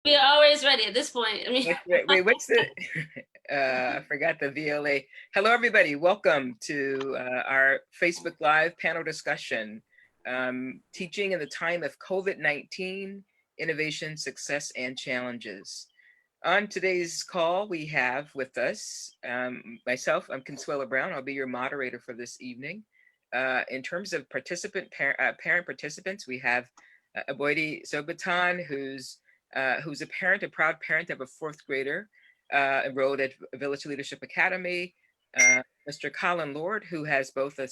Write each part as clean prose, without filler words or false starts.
We are always ready at this point. I mean, Wait, what's the, I forgot the VLA. Hello, everybody. Welcome to our Facebook Live panel discussion, Teaching in the Time of COVID-19, Innovation, Success, and Challenges. On today's call, we have with us myself, I'm Consuela Brown. I'll be your moderator for this evening. In terms of parent participants, we have Aboidi Zobatan, who's a parent, a proud parent of a fourth grader enrolled at Village Leadership Academy. Mr. Colin Lord, who has both a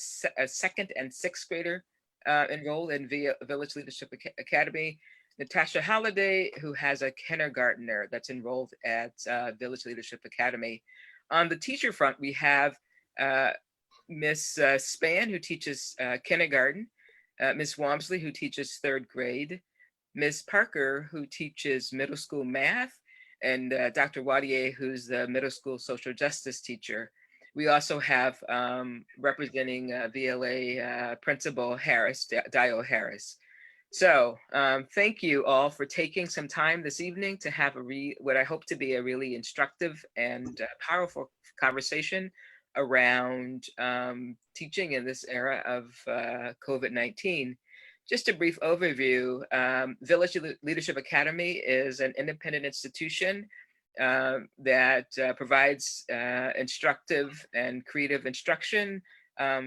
second and sixth grader enrolled in Village Leadership Academy. Natasha Halliday, who has a kindergartner that's enrolled at Village Leadership Academy. On the teacher front, we have Miss Span, who teaches kindergarten, Miss Wamsley, who teaches third grade, Ms. Parker, who teaches middle school math, and Dr. Wadier, who's the middle school social justice teacher. We also have representing VLA Principal Harris, Dio Harris. So thank you all for taking some time this evening to have what I hope to be a really instructive and powerful conversation around teaching in this era of COVID-19. Just a brief overview, Village Leadership Academy is an independent institution that provides instructive and creative instruction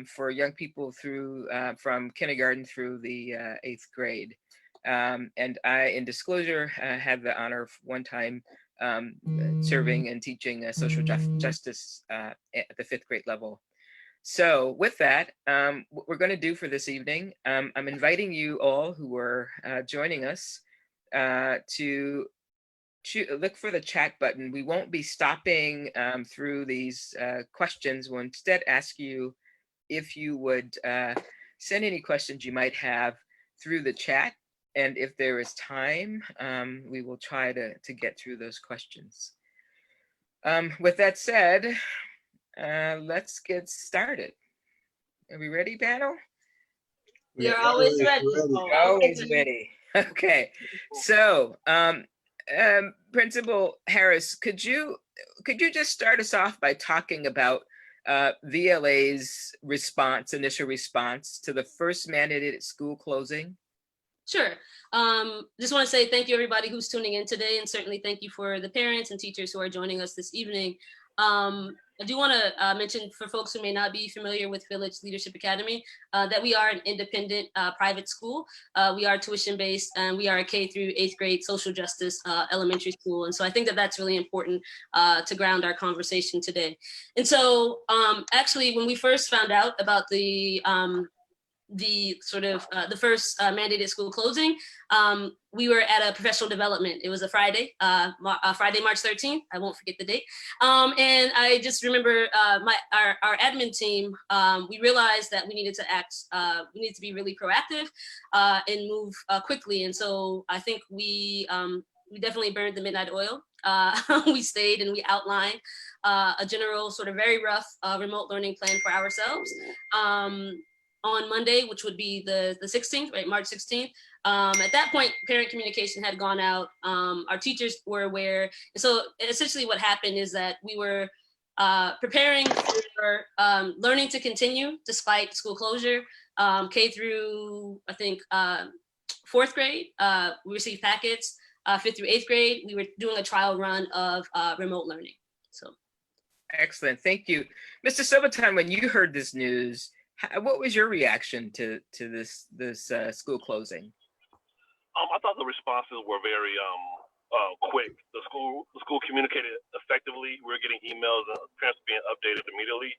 for young people through from kindergarten through the 8th grade. And I, in disclosure, had the honor of one time serving and teaching social justice at the 5th grade level. So with that, what we're going to do for this evening, I'm inviting you all who are joining us to look for the chat button. We won't be stopping through these questions. We'll instead ask you if you would send any questions you might have through the chat. And if there is time, we will try to get through those questions. With that said, let's get started. Are we ready, panel? you're always ready. Always ready. Okay. So, Principal Harris, could you just start us off by talking about VLA's initial response to the first mandated school closing? Sure. Just want to say thank you, everybody who's tuning in today, and certainly thank you for the parents and teachers who are joining us this evening. I do want to mention for folks who may not be familiar with Village Leadership Academy that we are an independent private school. We are tuition-based, and we are a K through 8th grade social justice elementary school. And so I think that that's really important to ground our conversation today. And so actually, when we first found out about the first mandated school closing, we were at a professional development. It was a Friday, Friday, March 13th. I won't forget the date. And I just remember our admin team, we realized that we needed to act, we needed to be really proactive and move quickly. And so I think we definitely burned the midnight oil. We stayed and we outlined a general sort of very rough remote learning plan for ourselves. On Monday, which would be the 16th, right, March 16th. At that point, parent communication had gone out. Our teachers were aware. So essentially what happened is that we were preparing for learning to continue despite school closure. K through, I think, 4th grade, we received packets. 5th through 8th grade, we were doing a trial run of remote learning, so. Excellent, thank you. Mr. Sobatan, when you heard this news, what was your reaction to this school closing? I thought the responses were very quick. The school communicated effectively. We were getting emails and parents being updated immediately.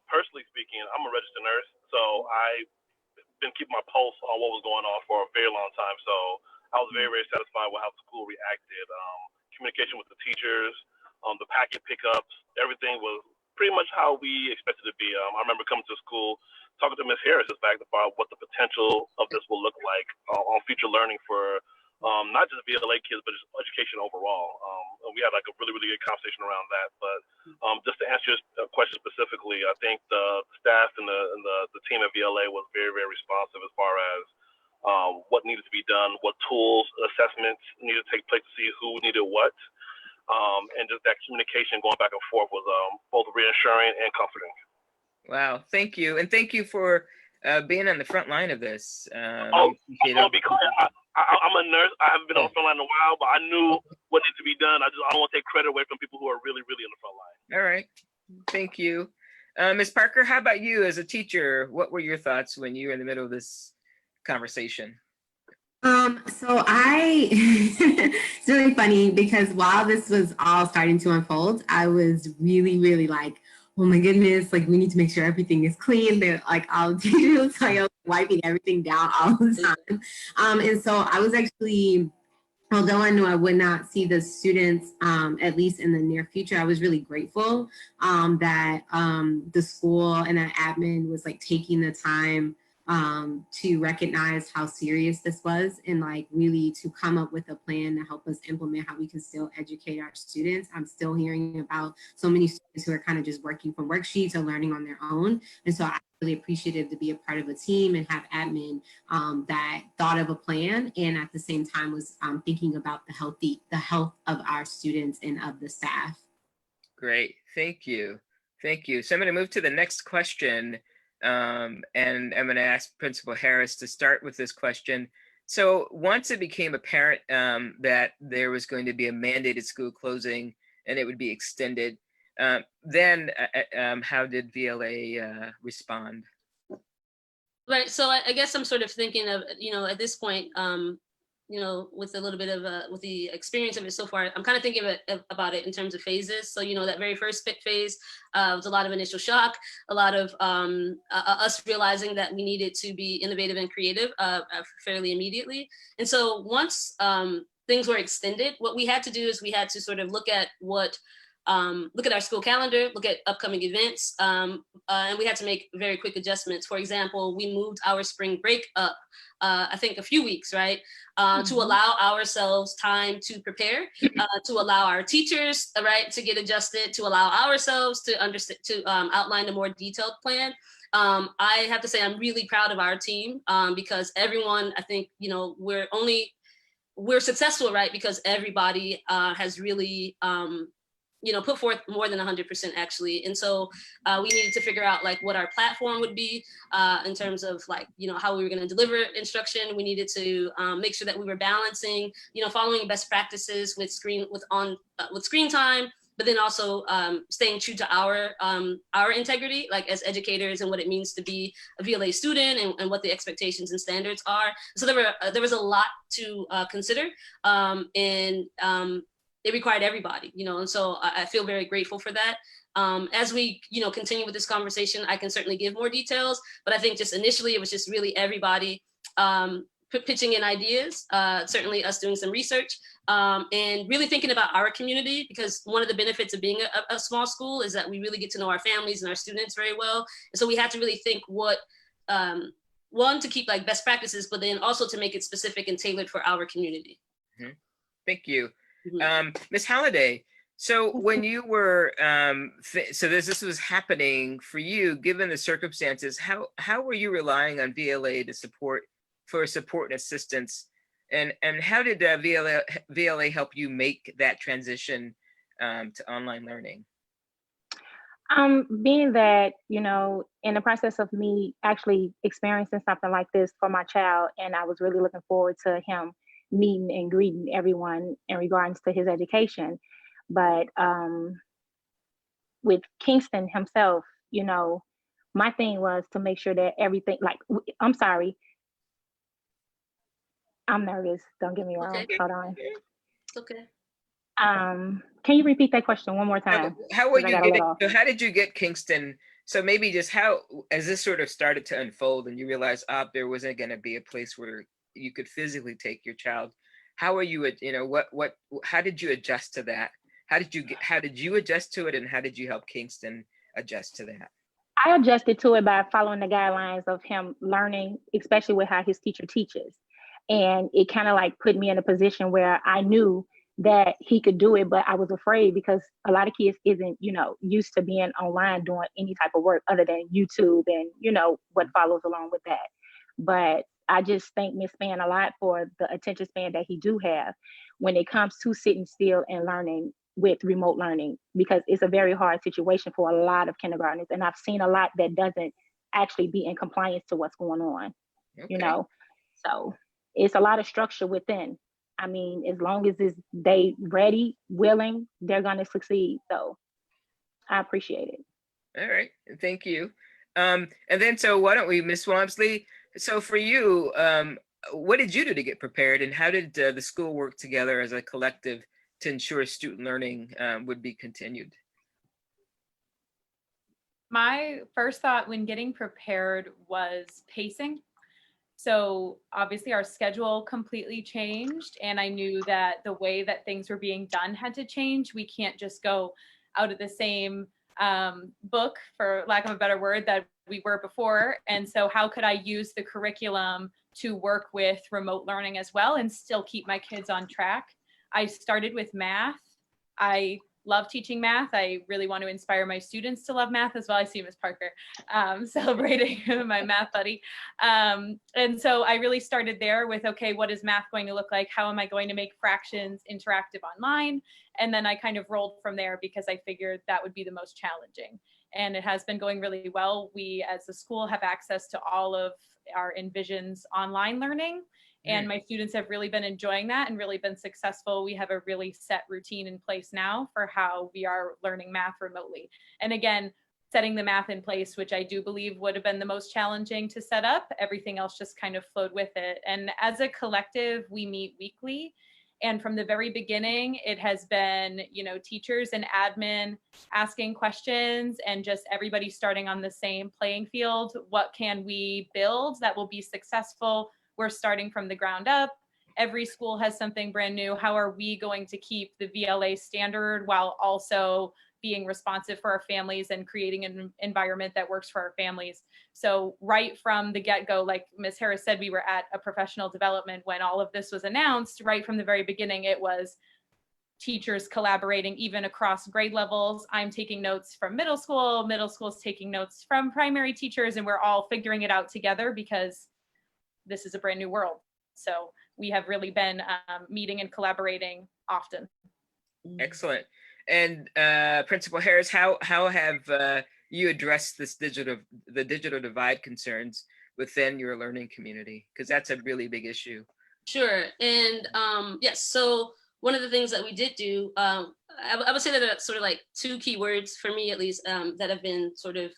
Personally speaking, I'm a registered nurse, so I've been keeping my pulse on what was going on for a very long time. So I was very, very satisfied with how the school reacted. Communication with the teachers, the packet pickups, everything was pretty much how we expected it to be. I remember coming to school, talking to Ms. Harris about what the potential of this will look like on future learning for not just VLA kids, but just education overall. We had like a really, really good conversation around that. But just to answer your question specifically, I think the staff and the team at VLA was very, very responsive as far as what needed to be done, what tools, assessments needed to take place to see who needed what. And just that communication going back and forth was both reassuring and comforting. Wow, thank you. And thank you for being on the front line of this. I'm gonna be clear. I'm a nurse. I haven't been on the front line in a while, but I knew what needed to be done. I don't want to take credit away from people who are really, really in the front line. All right, thank you. Ms. Parker, how about you as a teacher? What were your thoughts when you were in the middle of this conversation? So it's really funny because while this was all starting to unfold, I was really, really like, oh my goodness, like we need to make sure everything is clean. They're like all the teachers like wiping everything down all the time. And so I was actually, although I knew I would not see the students, at least in the near future, I was really grateful that the school and the admin was like taking the time to recognize how serious this was and like really to come up with a plan to help us implement how we can still educate our students. I'm still hearing about so many students who are kind of just working from worksheets or learning on their own. And so I really appreciative to be a part of a team and have admin that thought of a plan and at the same time was thinking about the health of our students and of the staff. Great, thank you. Thank you. So I'm going to move to the next question. And I'm going to ask Principal Harris to start with this question. So once it became apparent that there was going to be a mandated school closing and it would be extended, then how did VLA respond? Right. So I guess I'm sort of thinking of, at this point, with a little bit of with the experience of it so far, I'm kind of thinking about it in terms of phases. So, that very first phase was a lot of initial shock, a lot of us realizing that we needed to be innovative and creative fairly immediately. And so once things were extended, what we had to do is we had to sort of look at our school calendar, look at upcoming events, and we had to make very quick adjustments. For example, we moved our spring break up, I think a few weeks, right? To allow ourselves time to prepare, to allow our teachers, right, to get adjusted, to allow ourselves to understand, to outline a more detailed plan. I have to say I'm really proud of our team because everyone, I think, we're successful, right? Because everybody has really put forth more than 100% actually. And so we needed to figure out like what our platform would be in terms of like, how we were going to deliver instruction. We needed to make sure that we were balancing, following best practices with screen time, but then also staying true to our integrity, like as educators and what it means to be a VLA student and what the expectations and standards are. So there was a lot to consider it required everybody, and so I feel very grateful for that. As we, continue with this conversation, I can certainly give more details, but I think just initially it was just really everybody pitching in ideas, certainly us doing some research and really thinking about our community, because one of the benefits of being a small school is that we really get to know our families and our students very well. And so we had to really think what, one, to keep like best practices, but then also to make it specific and tailored for our community. Mm-hmm. Thank you. Ms. Halliday, so when you were, this was happening for you, given the circumstances, how were you relying on VLA for support and assistance? And how did VLA help you make that transition to online learning? Being that, in the process of me actually experiencing something like this for my child, and I was really looking forward to him meeting and greeting everyone in regards to his education. But with Kingston himself, my thing was to make sure that everything, I'm sorry, I'm nervous, don't get me wrong. Okay. Hold on. It's okay. Can you repeat that question one more time? How did you get Kingston? So maybe just how, as this sort of started to unfold and you realized there wasn't going to be a place where you could physically take your child, how are you, how did you adjust to that? How did you adjust to it, and how did you help Kingston adjust to that? I adjusted to it by following the guidelines of him learning, especially with how his teacher teaches. And it kind of like put me in a position where I knew that he could do it, but I was afraid because a lot of kids isn't, used to being online doing any type of work other than YouTube and, what follows along with that. But I just thank Miss Span a lot for the attention span that he do have when it comes to sitting still and learning with remote learning, because it's a very hard situation for a lot of kindergartners. And I've seen a lot that doesn't actually be in compliance to what's going on, you know? So it's a lot of structure within. I mean, as long as they ready, willing, they're gonna succeed. So I appreciate it. All right, thank you. And then, so why don't we, Ms. Walmsley, so for you, what did you do to get prepared, and how did the school work together as a collective to ensure student learning would be continued? My first thought when getting prepared was pacing. So obviously our schedule completely changed, and I knew that the way that things were being done had to change. We can't just go out of the same book, for lack of a better word, that we were before. And so how could I use the curriculum to work with remote learning as well and still keep my kids on track? I started with math. I love teaching math. I really want to inspire my students to love math as well. I see Ms. Parker celebrating my math buddy. And so I really started there with, okay, what is math going to look like? How am I going to make fractions interactive online? And then I kind of rolled from there because I figured that would be the most challenging. And it has been going really well. We as a school have access to all of our Envision's online learning. And my students have really been enjoying that and really been successful. We have a really set routine in place now for how we are learning math remotely. And again, setting the math in place, which I do believe would have been the most challenging to set up. Everything else just kind of flowed with it. And as a collective, we meet weekly. And from the very beginning, it has been, you know, teachers and admin asking questions and just everybody starting on the same playing field. What can we build that will be successful? We're starting from the ground up. Every school has something brand new. How are we going to keep the VLA standard while also being responsive for our families and creating an environment that works for our families? So right from the get-go, like Ms. Harris said, we were at a professional development when all of this was announced. Right from the very beginning, it was teachers collaborating even across grade levels. I'm taking notes from middle school's taking notes from primary teachers, and we're all figuring it out together because this is a brand new world. So we have really been meeting and collaborating often. Excellent. And Principal Harris, how have you addressed this the digital divide concerns within your learning community? Because that's a really big issue. Sure. And yes, so one of the things that we did do, I would say that there are sort of like two key words for me, at least, that have been sort of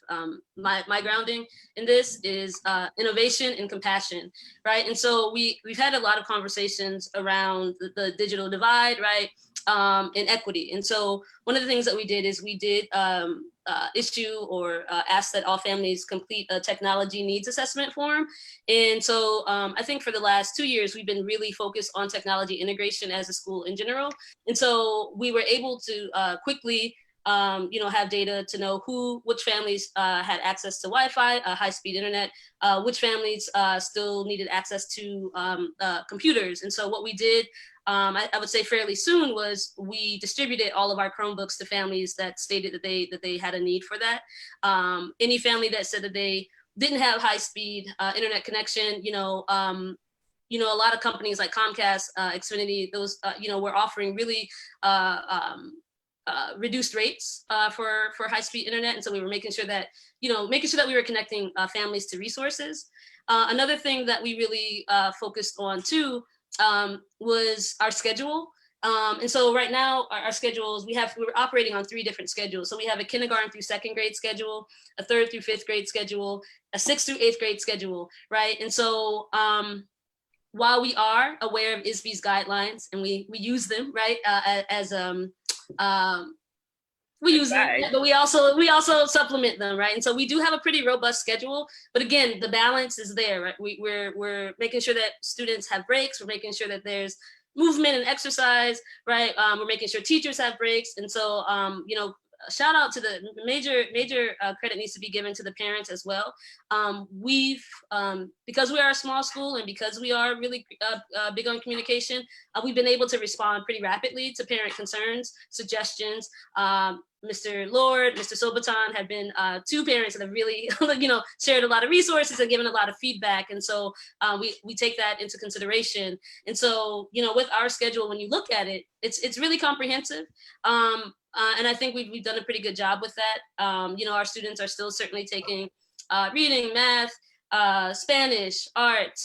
my grounding in this is innovation and compassion, right? And so we've had a lot of conversations around the digital divide, right? And equity. And so one of the things that we did is we did issue or ask that all families complete a technology needs assessment form. And so I think for the last 2 years, we've been really focused on technology integration as a school in general. And so we were able to quickly have data to know which families had access to Wi-Fi, high-speed internet, which families still needed access to computers. And so what we did, I would say fairly soon, was we distributed all of our Chromebooks to families that stated that they had a need for that. Any family that said that they didn't have high-speed internet connection, a lot of companies like Comcast, Xfinity, those were offering really reduced rates for high-speed internet, and so we were making sure that we were connecting families to resources. Another thing that we really focused on too was our schedule. And so right now our schedules, we're operating on 3 different schedules. So we have a kindergarten through 2nd grade schedule, a 3rd through 5th grade schedule, a 6th through 8th grade schedule, right? And so while we are aware of ISB's guidelines and we use them, right, we use them, but we also supplement them, right? And so we do have a pretty robust schedule, but again, the balance is there, right? We're making sure that students have breaks. We're making sure that there's movement and exercise, right? We're making sure teachers have breaks. And so, shout out to the major credit needs to be given to the parents as well. We've because we are a small school and because we are really big on communication, we've been able to respond pretty rapidly to parent concerns, suggestions. Mr. Lord, Mr. Sobaton have been two parents that have really, shared a lot of resources and given a lot of feedback. And so we take that into consideration. And so, with our schedule, when you look at it, it's really comprehensive. And I think we've done a pretty good job with that. Our students are still certainly taking reading, math, Spanish, art.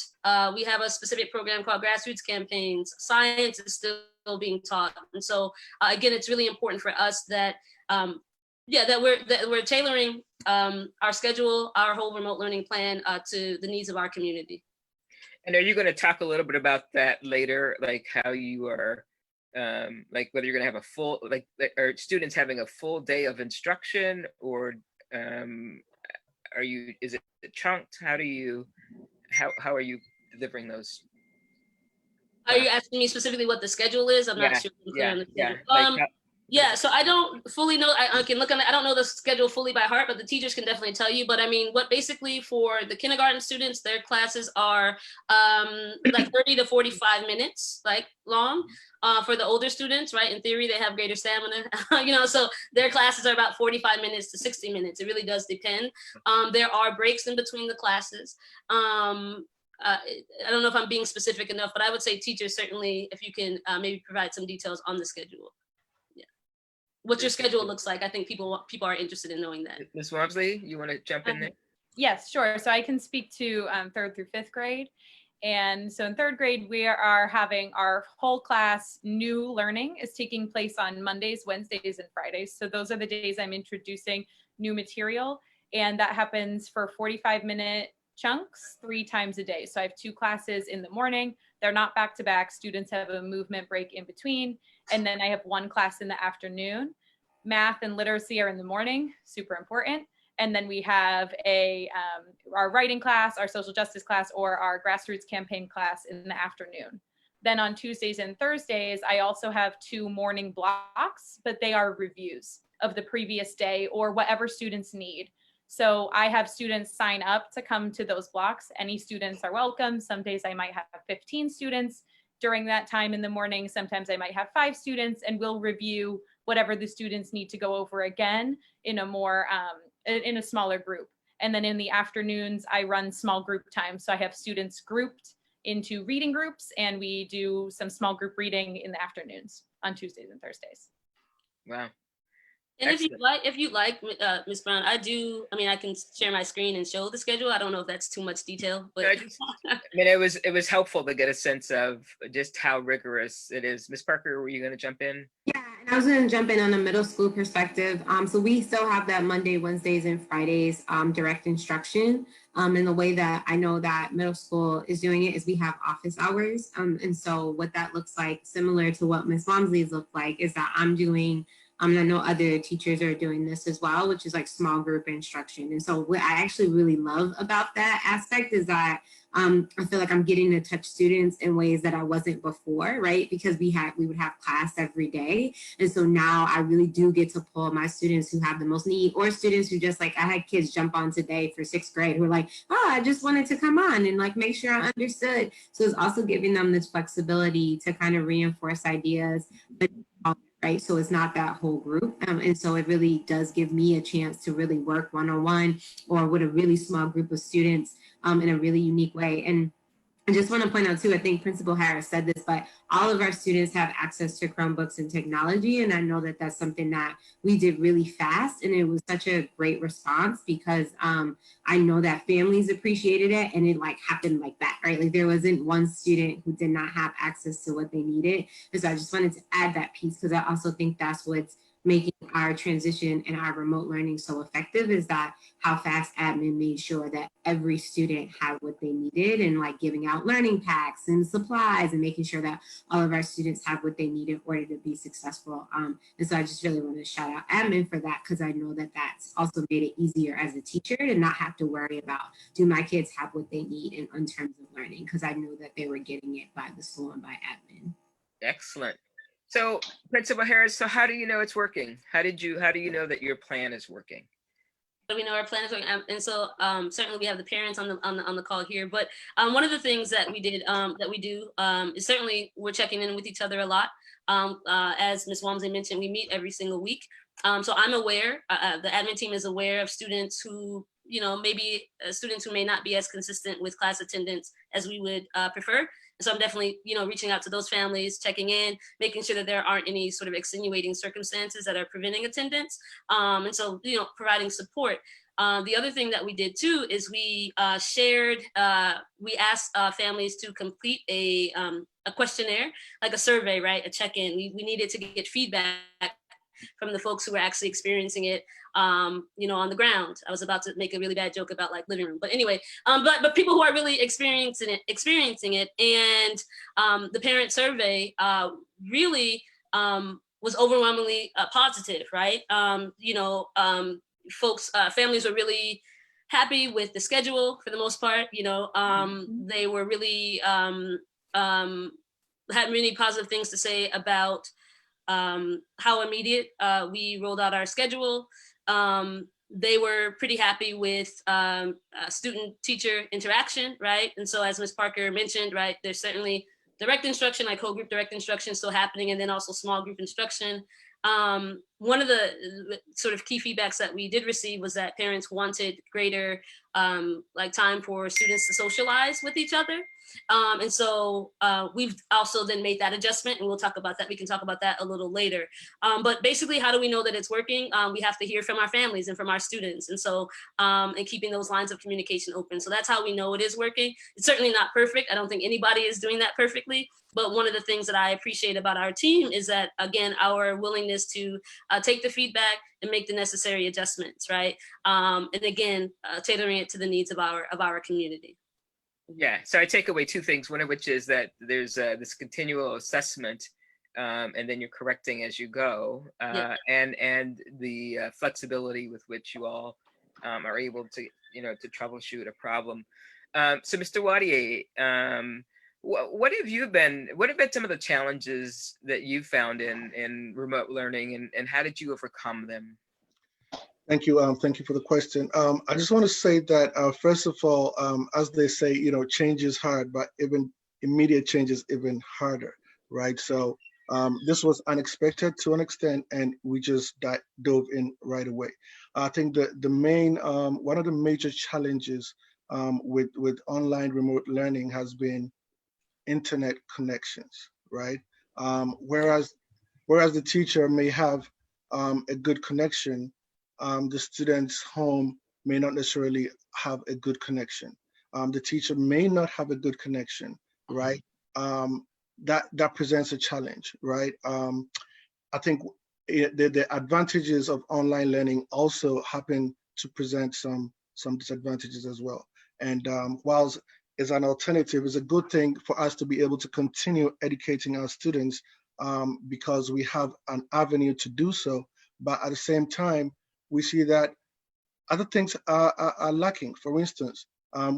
We have a specific program called Grassroots Campaigns. Science is still being taught. And so, again, it's really important for us that that we're tailoring our schedule, our whole remote learning plan to the needs of our community. And are you going to talk a little bit about that later, like how you are, like whether you're going to have a full, are students having a full day of instruction, or is it chunked? How are you delivering those? Are you asking me specifically what the schedule is? I'm not sure I'm clear on the schedule. So I don't fully know. I can look on it. I don't know the schedule fully by heart, but the teachers can definitely tell you. But I mean, what basically for the kindergarten students, their classes are like 30 to 45 minutes, like long. For the older students, right? In theory, they have greater stamina, so their classes are about 45 minutes to 60 minutes. It really does depend. There are breaks in between the classes. I don't know if I'm being specific enough, but I would say teachers certainly, if you can maybe provide some details on the schedule. What your schedule looks like. I think people are interested in knowing that. Ms. Wamsley, you want to jump in there? Yes, sure. So I can speak to 3rd through 5th grade. And so in 3rd grade, we are having our whole class new learning is taking place on Mondays, Wednesdays, and Fridays. So those are the days I'm introducing new material. And that happens for 45-minute chunks 3 times a day. So I have 2 classes in the morning. They're not back to back. Students have a movement break in between. And then I have 1 class in the afternoon. Math and literacy are in the morning, super important. And then we have our writing class, our social justice class, or our grassroots campaign class in the afternoon. Then on Tuesdays and Thursdays, I also have 2 morning blocks, but they are reviews of the previous day or whatever students need. So I have students sign up to come to those blocks. Any students are welcome. Some days I might have 15 students during that time in the morning. Sometimes I might have 5 students, and we'll review whatever the students need to go over again in a more in a smaller group. And then in the afternoons, I run small group time. So I have students grouped into reading groups, and we do some small group reading in the afternoons on Tuesdays and Thursdays. Wow. And if you like, Ms. Brown, I can share my screen and show the schedule. I don't know if that's too much detail, but it was helpful to get a sense of just how rigorous it is. Ms. Parker, were you going to jump in? Yeah, and I was going to jump in on a middle school perspective. So we still have that Monday, Wednesdays, and Fridays direct instruction. And the way that I know that middle school is doing it is we have office hours. And so what that looks like, similar to what Ms. Wamsley's look like, is that I'm doing I know other teachers are doing this as well, which is like small group instruction. And so what I actually really love about that aspect is that I feel like I'm getting to touch students in ways that I wasn't before, right? Because we would have class every day. And so now I really do get to pull my students who have the most need, or students who just like, I had kids jump on today for 6th grade who are like, oh, I just wanted to come on and like make sure I understood. So it's also giving them this flexibility to kind of reinforce ideas, but right? So it's not that whole group. And so it really does give me a chance to really work one-on-one or with a really small group of students in a really unique way. And I just want to point out too, I think Principal Harris said this, but all of our students have access to Chromebooks and technology. And I know that that's something that we did really fast. And it was such a great response because I know that families appreciated it and it like happened like that, right? Like there wasn't one student who did not have access to what they needed. And so I just wanted to add that piece because I also think that's what's making our transition and our remote learning so effective is that how fast admin made sure that every student had what they needed and like giving out learning packs and supplies and making sure that all of our students have what they need in order to be successful. And so I just really want to shout out admin for that because I know that that's also made it easier as a teacher to not have to worry about do my kids have what they need in terms of learning because I knew that they were getting it by the school and by admin. Excellent. So Principal Harris, so how do you know it's working? How do you know that your plan is working? We know our plan is working, and so certainly we have the parents on the call here. But one of the things that we did that we do is certainly we're checking in with each other a lot. As Ms. Walmsley mentioned, we meet every single week. So I'm aware. The admin team is aware of students who maybe students who may not be as consistent with class attendance as we would prefer. So I'm definitely, reaching out to those families, checking in, making sure that there aren't any sort of extenuating circumstances that are preventing attendance. And so, providing support. The other thing that we did too is we we asked families to complete a questionnaire, like a survey, right? A check-in. We needed to get feedback from the folks who were actually experiencing it, on the ground. I was about to make a really bad joke about like living room, but anyway, but people who are really experiencing it, and the parent survey really was overwhelmingly positive, right? Families were really happy with the schedule for the most part. They were really had many positive things to say about how immediate we rolled out our schedule. They were pretty happy with student-teacher interaction, right? And so as Ms. Parker mentioned, right, there's certainly direct instruction, like whole group direct instruction still happening, and then also small group instruction. One of the sort of key feedbacks that we did receive was that parents wanted greater time for students to socialize with each other. And so we've also then made that adjustment, and we'll talk about that. We can talk about that a little later. But basically, how do we know that it's working? We have to hear from our families and from our students. And so, and keeping those lines of communication open. So that's how we know it is working. It's certainly not perfect. I don't think anybody is doing that perfectly. But one of the things that I appreciate about our team is that, again, our willingness to take the feedback and make the necessary adjustments, right? And again, tailoring it to the needs of our community. Yeah, so I take away two things, one of which is that there's this continual assessment, and then you're correcting as you go, and the flexibility with which you all are able to, to troubleshoot a problem. So Mr. Wadier, what have been some of the challenges that you found in remote learning, and how did you overcome them? Thank you. Thank you for the question. I just want to say that first of all, as they say, change is hard, but even immediate change is even harder, right? So this was unexpected to an extent, and we just dove in right away. I think the main one of the major challenges with online remote learning has been internet connections, right? Whereas the teacher may have a good connection, the student's home may not necessarily have a good connection. The teacher may not have a good connection, right? That presents a challenge, right? I think the advantages of online learning also happen to present some disadvantages as well. And whilst as an alternative, it's a good thing for us to be able to continue educating our students because we have an avenue to do so. But at the same time, we see that other things are lacking. For instance,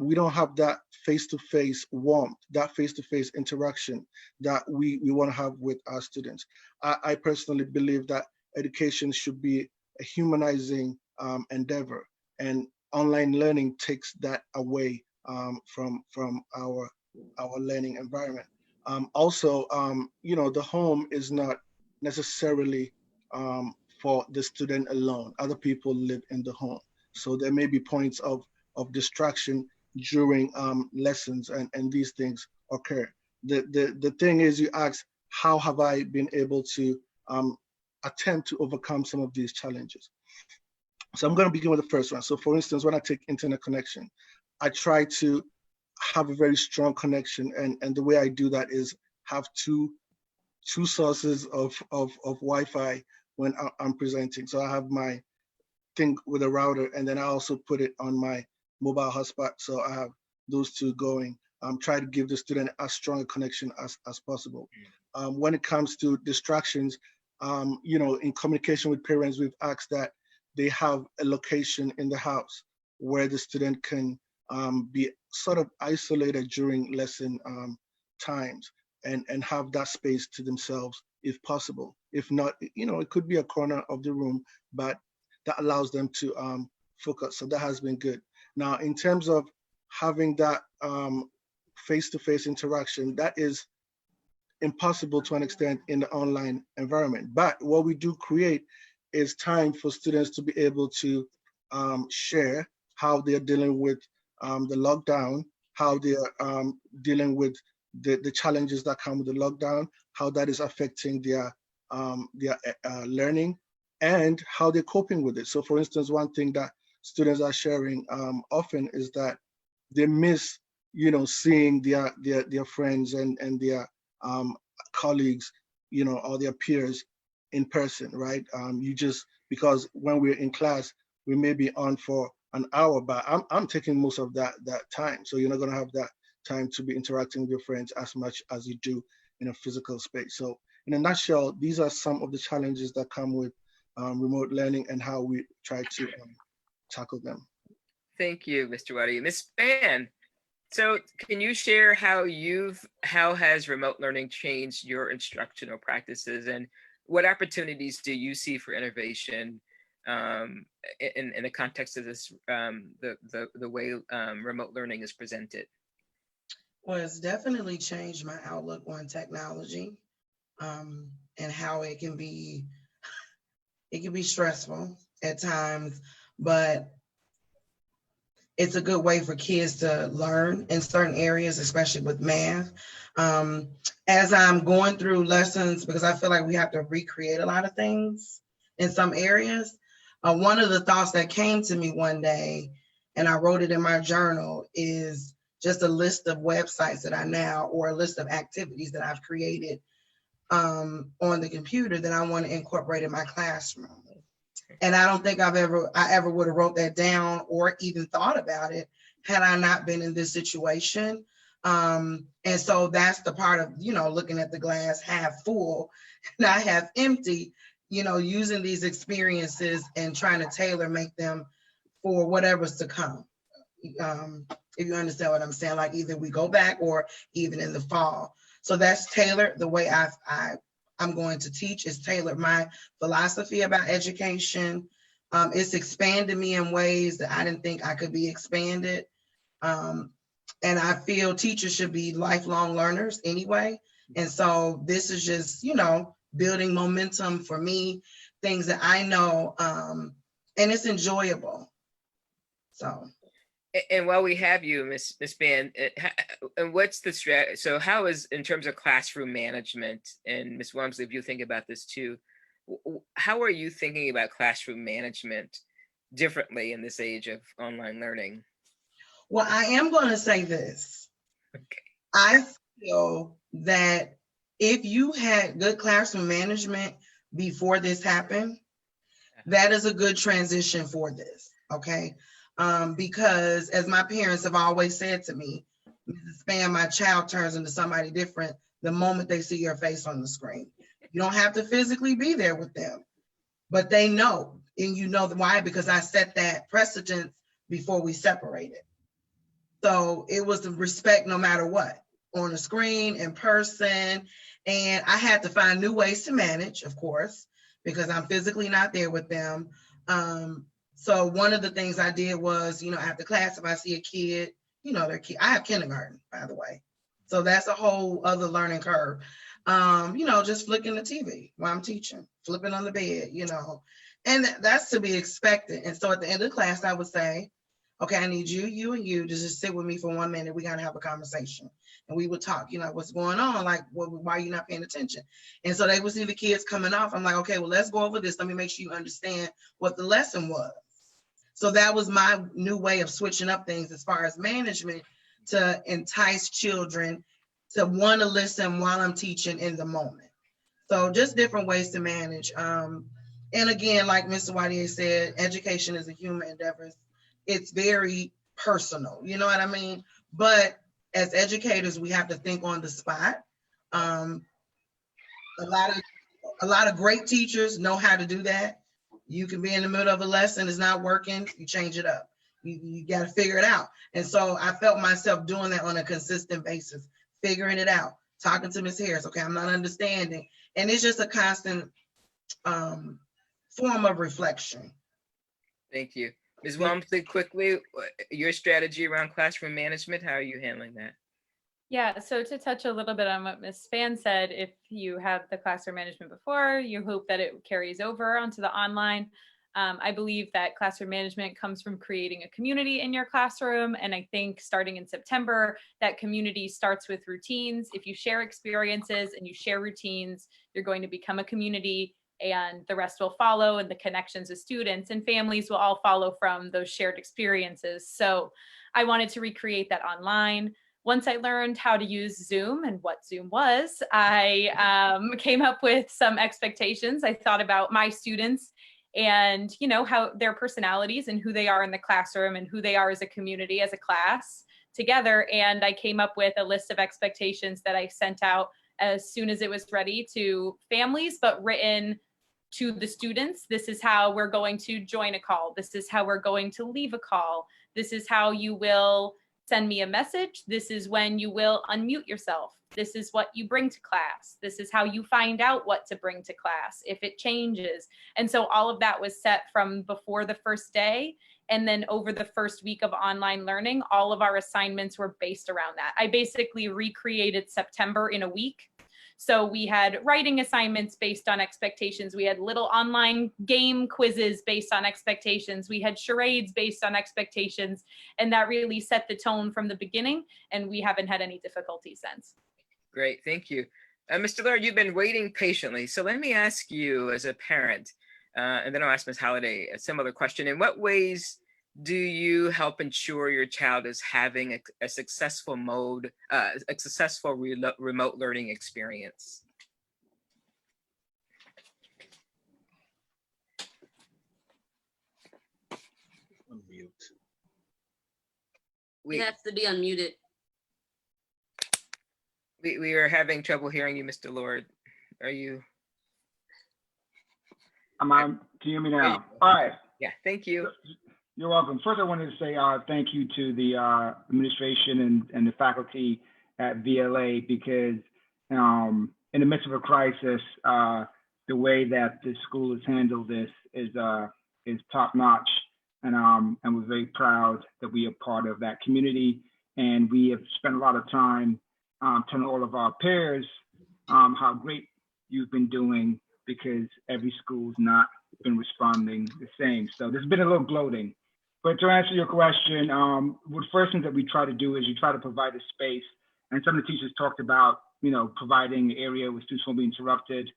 we don't have that face-to-face warmth, that face-to-face interaction that we want to have with our students. I personally believe that education should be a humanizing endeavor, and online learning takes that away from our learning environment. Also, the home is not necessarily for the student alone. Other people live in the home. So there may be points of distraction during lessons, and these things occur. The thing is, you ask, how have I been able to attempt to overcome some of these challenges? So I'm going to begin with the first one. So for instance, when I take internet connection, I try to have a very strong connection, and the way I do that is have two sources of Wi-Fi when I'm presenting. So I have my thing with a router, and then I also put it on my mobile hotspot. So I have those two going. Try to give the student as strong a connection as possible. When it comes to distractions, in communication with parents, we've asked that they have a location in the house where the student can be sort of isolated during lesson times and have that space to themselves if possible. If not, it could be a corner of the room, but that allows them to focus. So that has been good. Now, in terms of having that face-to-face interaction, that is impossible to an extent in the online environment. But what we do create is time for students to be able to share how they're dealing with the lockdown, how they're dealing with the challenges that come with the lockdown, how that is affecting their learning, and how they're coping with it. So for instance, one thing that students are sharing often is that they miss, seeing their friends and their colleagues, or their peers in person, right? Because when we're in class, we may be on for an hour, but I'm taking most of that time. So you're not going to have that time to be interacting with your friends as much as you do in a physical space. So in a nutshell, these are some of the challenges that come with remote learning and how we try to tackle them. Thank you, Mr. Wadi. Ms. Span, so can you share how has remote learning changed your instructional practices, and what opportunities do you see for innovation in the context of this, the way remote learning is presented? Well, it's definitely changed my outlook on technology, and how it can be stressful at times, but it's a good way for kids to learn in certain areas, especially with math. As I'm going through lessons, because I feel like we have to recreate a lot of things in some areas, one of the thoughts that came to me one day, and I wrote it in my journal, is just a list of websites that or a list of activities that I've created on the computer that I want to incorporate in my classroom. And I don't think I ever would have wrote that down or even thought about it had I not been in this situation. And so that's the part of, looking at the glass half full, not half empty, using these experiences and trying to tailor make them for whatever's to come. If you understand what I'm saying, like either we go back or even in the fall. So that's tailored the way I'm going to teach. Is tailored my philosophy about education. It's expanded me in ways that I didn't think I could be expanded. And I feel teachers should be lifelong learners anyway. And so this is just, building momentum for me, things that I know, and it's enjoyable. So. And while we have you, Ms. Ban, and what's the strategy? So how is, in terms of classroom management, and Ms. Walmsley, if you think about this too, how are you thinking about classroom management differently in this age of online learning? Well, I am going to say this. Okay. I feel that if you had good classroom management before this happened, that is a good transition for this, okay? Because as my parents have always said to me, Mrs. Span, my child turns into somebody different the moment they see your face on the screen. You don't have to physically be there with them, but they know, and you know why? Because I set that precedence before we separated. So it was the respect no matter what, on the screen, in person, and I had to find new ways to manage, of course, because I'm physically not there with them. So one of the things I did was, after class, if I see a kid, I have kindergarten, by the way. So that's a whole other learning curve. Just flicking the TV while I'm teaching, flipping on the bed, and that's to be expected. And so at the end of the class, I would say, okay, I need you and you to just sit with me for 1 minute. We got to have a conversation. And we would talk, what's going on? Like, why are you not paying attention? And so they would see the kids coming off. I'm like, okay, well, let's go over this. Let me make sure you understand what the lesson was. So that was my new way of switching up things as far as management, to entice children to want to listen while I'm teaching in the moment. So just different ways to manage. And again, like Mr. Wadier said, education is a human endeavor. It's very personal, you know what I mean? But as educators, we have to think on the spot. A lot of great teachers know how to do that. You can be in the middle of a lesson, it's not working, you change it up. You got to figure it out. And so I felt myself doing that on a consistent basis, figuring it out, talking to Ms. Harris, okay, I'm not understanding. And it's just a constant form of reflection. Thank you. Ms. Walmsley, quickly, your strategy around classroom management, how are you handling that? Yeah, so to touch a little bit on what Ms. Span said, if you have the classroom management before, you hope that it carries over onto the online. I believe that classroom management comes from creating a community in your classroom. And I think starting in September, that community starts with routines. If you share experiences and you share routines, you're going to become a community, and the rest will follow, and the connections with students and families will all follow from those shared experiences. So I wanted to recreate that online. Once I learned how to use Zoom and what Zoom was, I came up with some expectations. I thought about my students and, you know, how their personalities and who they are in the classroom and who they are as a community, as a class together. And I came up with a list of expectations that I sent out as soon as it was ready to families, but written to the students. This is how we're going to join a call. This is how we're going to leave a call. This is how you will send me a message. This is when you will unmute yourself. This is what you bring to class. This is how you find out what to bring to class if it changes. And so all of that was set from before the first day. And then over the first week of online learning, all of our assignments were based around that. I basically recreated September in a week. So we had writing assignments based on expectations. We had little online game quizzes based on expectations. We had charades based on expectations. And that really set the tone from the beginning. And we haven't had any difficulty since. Great, thank you. Mr. Lord, you've been waiting patiently. So let me ask you as a parent, and then I'll ask Ms. Holliday a similar question. In what ways do you help ensure your child is having a successful remote learning experience? Unmute. It has to be unmuted. We are having trouble hearing you, Mr. Lord. Are you? Can you hear me now? All right. Yeah, thank you. You're welcome. First, I wanted to say thank you to the administration and the faculty at VLA, because in the midst of a crisis, the way that the school has handled this is top notch, and we're very proud that we are part of that community. And we have spent a lot of time telling all of our peers how great you've been doing, because every school's not been responding the same. So there's been a little bloating. But to answer your question, the first thing that we try to do is you try to provide a space. And some of the teachers talked about, you know, providing an area where students won't be interrupted.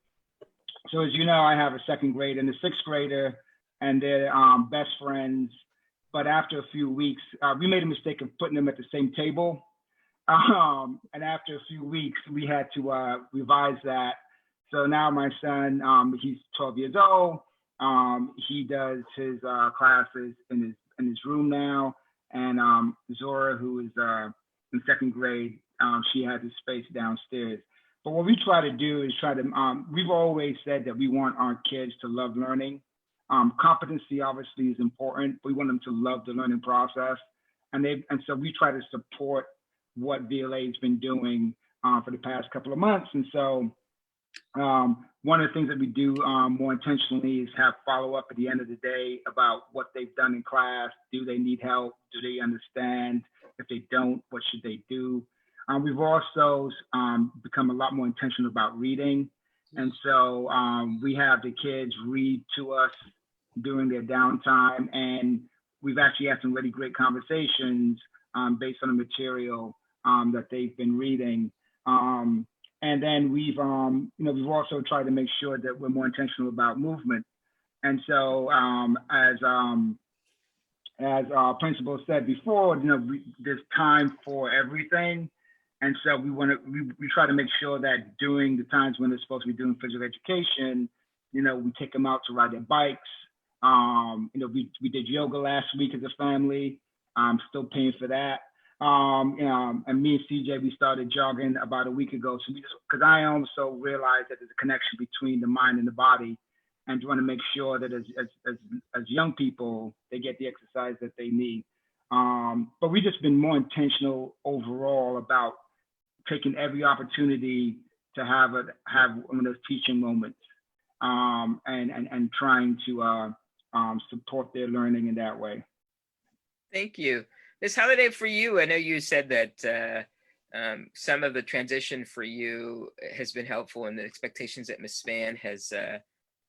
So as you know, I have a second grade and a sixth grader, and they're best friends. But after a few weeks, we made a mistake of putting them at the same table. And after a few weeks, we had to revise that. So now my son, he's 12 years old. He does his classes in his room now. And Zora, who is in second grade, she has his space downstairs. But what we try to do is we've always said that we want our kids to love learning. Competency obviously is important. We want them to love the learning process. And so we try to support what VLA has been doing for the past couple of months. And so one of the things that we do more intentionally is have follow-up at the end of the day about what they've done in class. Do they need help? Do they understand? If they don't, what should they do? We've also become a lot more intentional about reading. And so we have the kids read to us during their downtime. And we've actually had some really great conversations based on the material that they've been reading. And then we've also tried to make sure that we're more intentional about movement. And so as our principal said before, there's time for everything. And so we try to make sure that during the times when they're supposed to be doing physical education, we take them out to ride their bikes. We did yoga last week as a family. I'm still paying for that. And me and CJ, we started jogging about a week ago. So because I also realized that there's a connection between the mind and the body, and want to make sure that as young people, they get the exercise that they need. But we've just been more intentional overall about taking every opportunity to have one of those teaching moments, and trying to support their learning in that way. Thank you. This holiday for you, I know you said that some of the transition for you has been helpful in the expectations that Ms. Spann has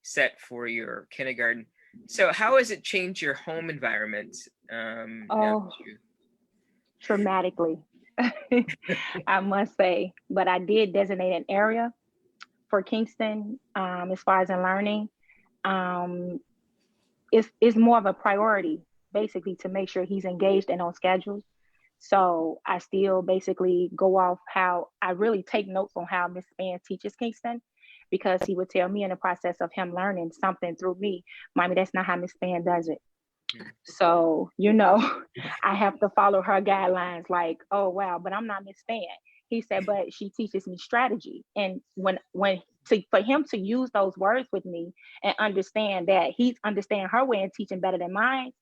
set for your kindergarten. So how has it changed your home environment? Dramatically, I must say. But I did designate an area for Kingston as far as in learning. It's more of a priority, basically, to make sure he's engaged and on schedule. So I still basically go off how I really take notes on how Miss Spann teaches Kingston, because he would tell me in the process of him learning something through me, Mommy, that's not how Miss Spann does it. So, I have to follow her guidelines like, oh, wow, but I'm not Miss Spann. He said, but she teaches me strategy. And for him to use those words with me and understand that he's understanding her way and teaching better than mine,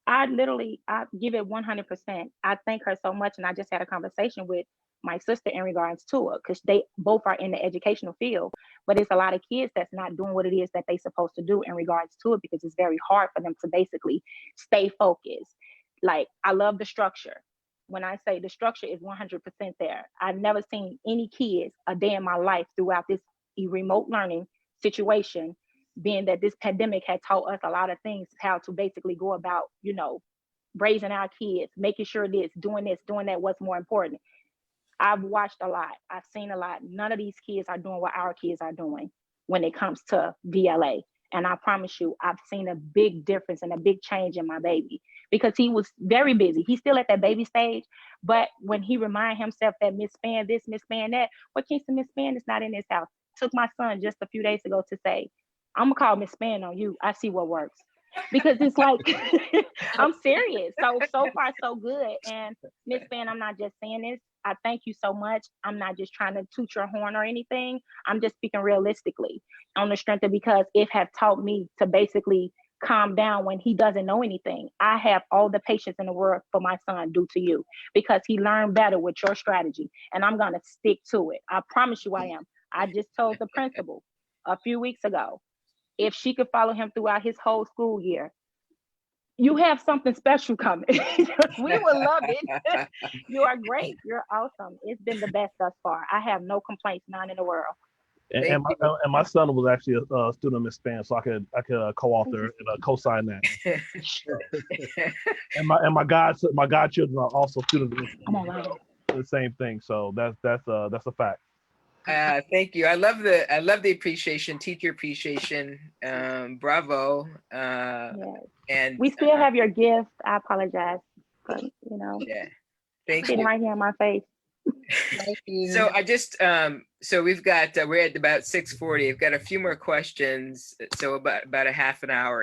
I give it 100%. I thank her so much. And I just had a conversation with my sister in regards to it, because they both are in the educational field, but it's a lot of kids that's not doing what it is that they're supposed to do in regards to it, because it's very hard for them to basically stay focused. Like, I love the structure. When I say the structure is 100% there, I've never seen any kids a day in my life throughout this remote learning situation, being that this pandemic had taught us a lot of things, how to basically go about, raising our kids, making sure doing that, what's more important. I've watched a lot. I've seen a lot. None of these kids are doing what our kids are doing when it comes to VLA. And I promise you, I've seen a big difference and a big change in my baby, because he was very busy. He's still at that baby stage. But when he remind himself that Miss Spann this, Miss Spann that, what Kingston Miss Spann is not in his house. Took my son just a few days ago to say, I'm gonna call Miss Spann on you. I see what works. Because it's like, I'm serious. So far, so good. And Miss Spann, I'm not just saying this. I thank you so much. I'm not just trying to toot your horn or anything. I'm just speaking realistically on the strength of, because it has taught me to basically calm down when he doesn't know anything. I have all the patience in the world for my son due to you, because he learned better with your strategy. And I'm going to stick to it. I promise you I am. I just told the principal a few weeks ago, if she could follow him throughout his whole school year, you have something special coming. We would love it. You are great. You're awesome. It's been the best thus far. I have no complaints, none in the world. And my son was actually a student of Miss Spann, so I could co-author and co-sign that. and my godchildren are also students of Miss Spann. The same thing. So that's a fact. Thank you. I love the appreciation, teacher appreciation. Bravo. Yes. And we still have your gift. I apologize, but yeah. Thank sitting you. right here in my face. Thank you. So I just so we've got we're at about 6:40. I've got a few more questions. So about a half an hour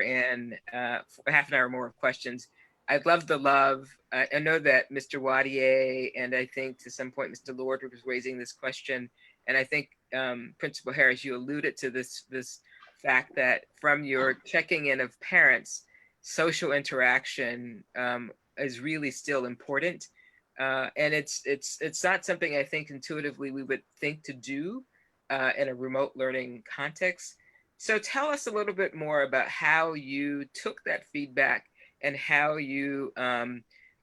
more of questions. I'd love the love. I know that Mr. Wadier and I think to some point Mr. Lord was raising this question, and I think Principal Harris, you alluded to this fact that from your checking in of parents, social interaction is really still important. And it's not something I think intuitively we would think to do in a remote learning context. So tell us a little bit more about how you took that feedback and how you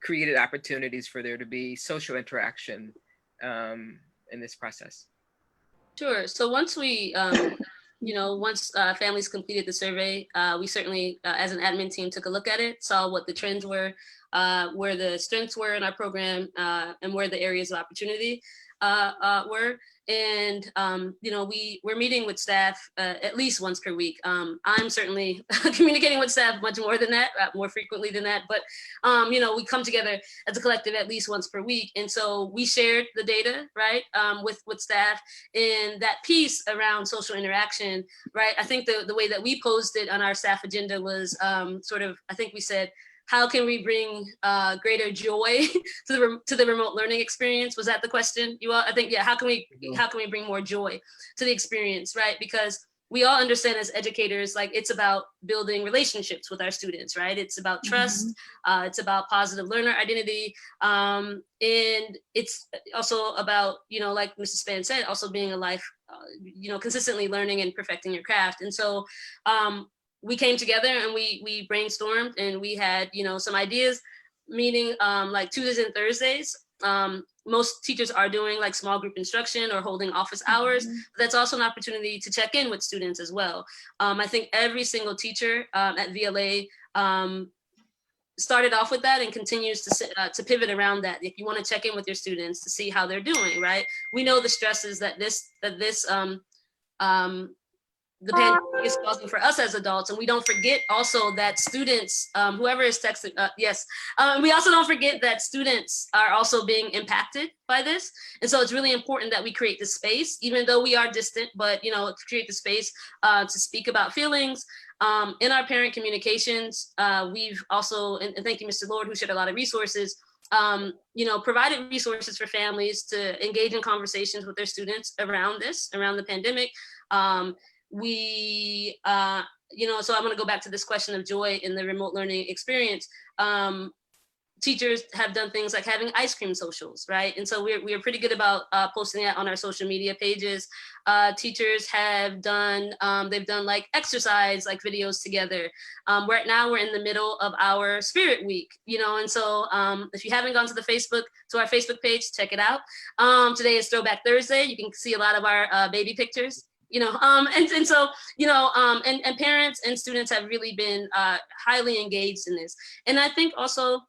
created opportunities for there to be social interaction in this process. Sure. So once we, once families completed the survey, we certainly, as an admin team, took a look at it, saw what the trends were, where the strengths were in our program, and where the areas of opportunity were. And, we're meeting with staff at least once per week. I'm certainly communicating with staff much more than that, more frequently than that. But, we come together as a collective at least once per week. And so we shared the data, right, with staff. And that piece around social interaction, right, I think the way that we posed it on our staff agenda was I think we said, how can we bring greater joy to the remote learning experience? Was that the question? You all, I think, yeah. How can we bring more joy to the experience, right? Because we all understand as educators, like it's about building relationships with our students, right? It's about trust. It's about positive learner identity. And it's also about, like Mrs. Span said, also being a life, consistently learning and perfecting your craft. And so we came together and we brainstormed and we had, some ideas, meaning like Tuesdays and Thursdays. Most teachers are doing like small group instruction or holding office hours. But that's also an opportunity to check in with students as well. I think every single teacher at VLA started off with that and continues to pivot around that. If you want to check in with your students to see how they're doing, right? We know the stresses that the pandemic is causing for us as adults. And we don't forget also that students, whoever is texting, yes. We also don't forget that students are also being impacted by this. And so it's really important that we create the space, even though we are distant, but, to create the space to speak about feelings. In our parent communications, we've also, and thank you, Mr. Lord, who shared a lot of resources, provided resources for families to engage in conversations with their students around the pandemic. So I'm going to go back to this question of joy in the remote learning experience. Teachers have done things like having ice cream socials, right? And so we're pretty good about posting that on our social media pages. Teachers have done, they've done like exercise, like videos together. Right now we're in the middle of our Spirit Week, and so if you haven't gone to our Facebook page, check it out. Today is Throwback Thursday. You can see a lot of our baby pictures. And so, and parents and students have really been highly engaged in this. And I think also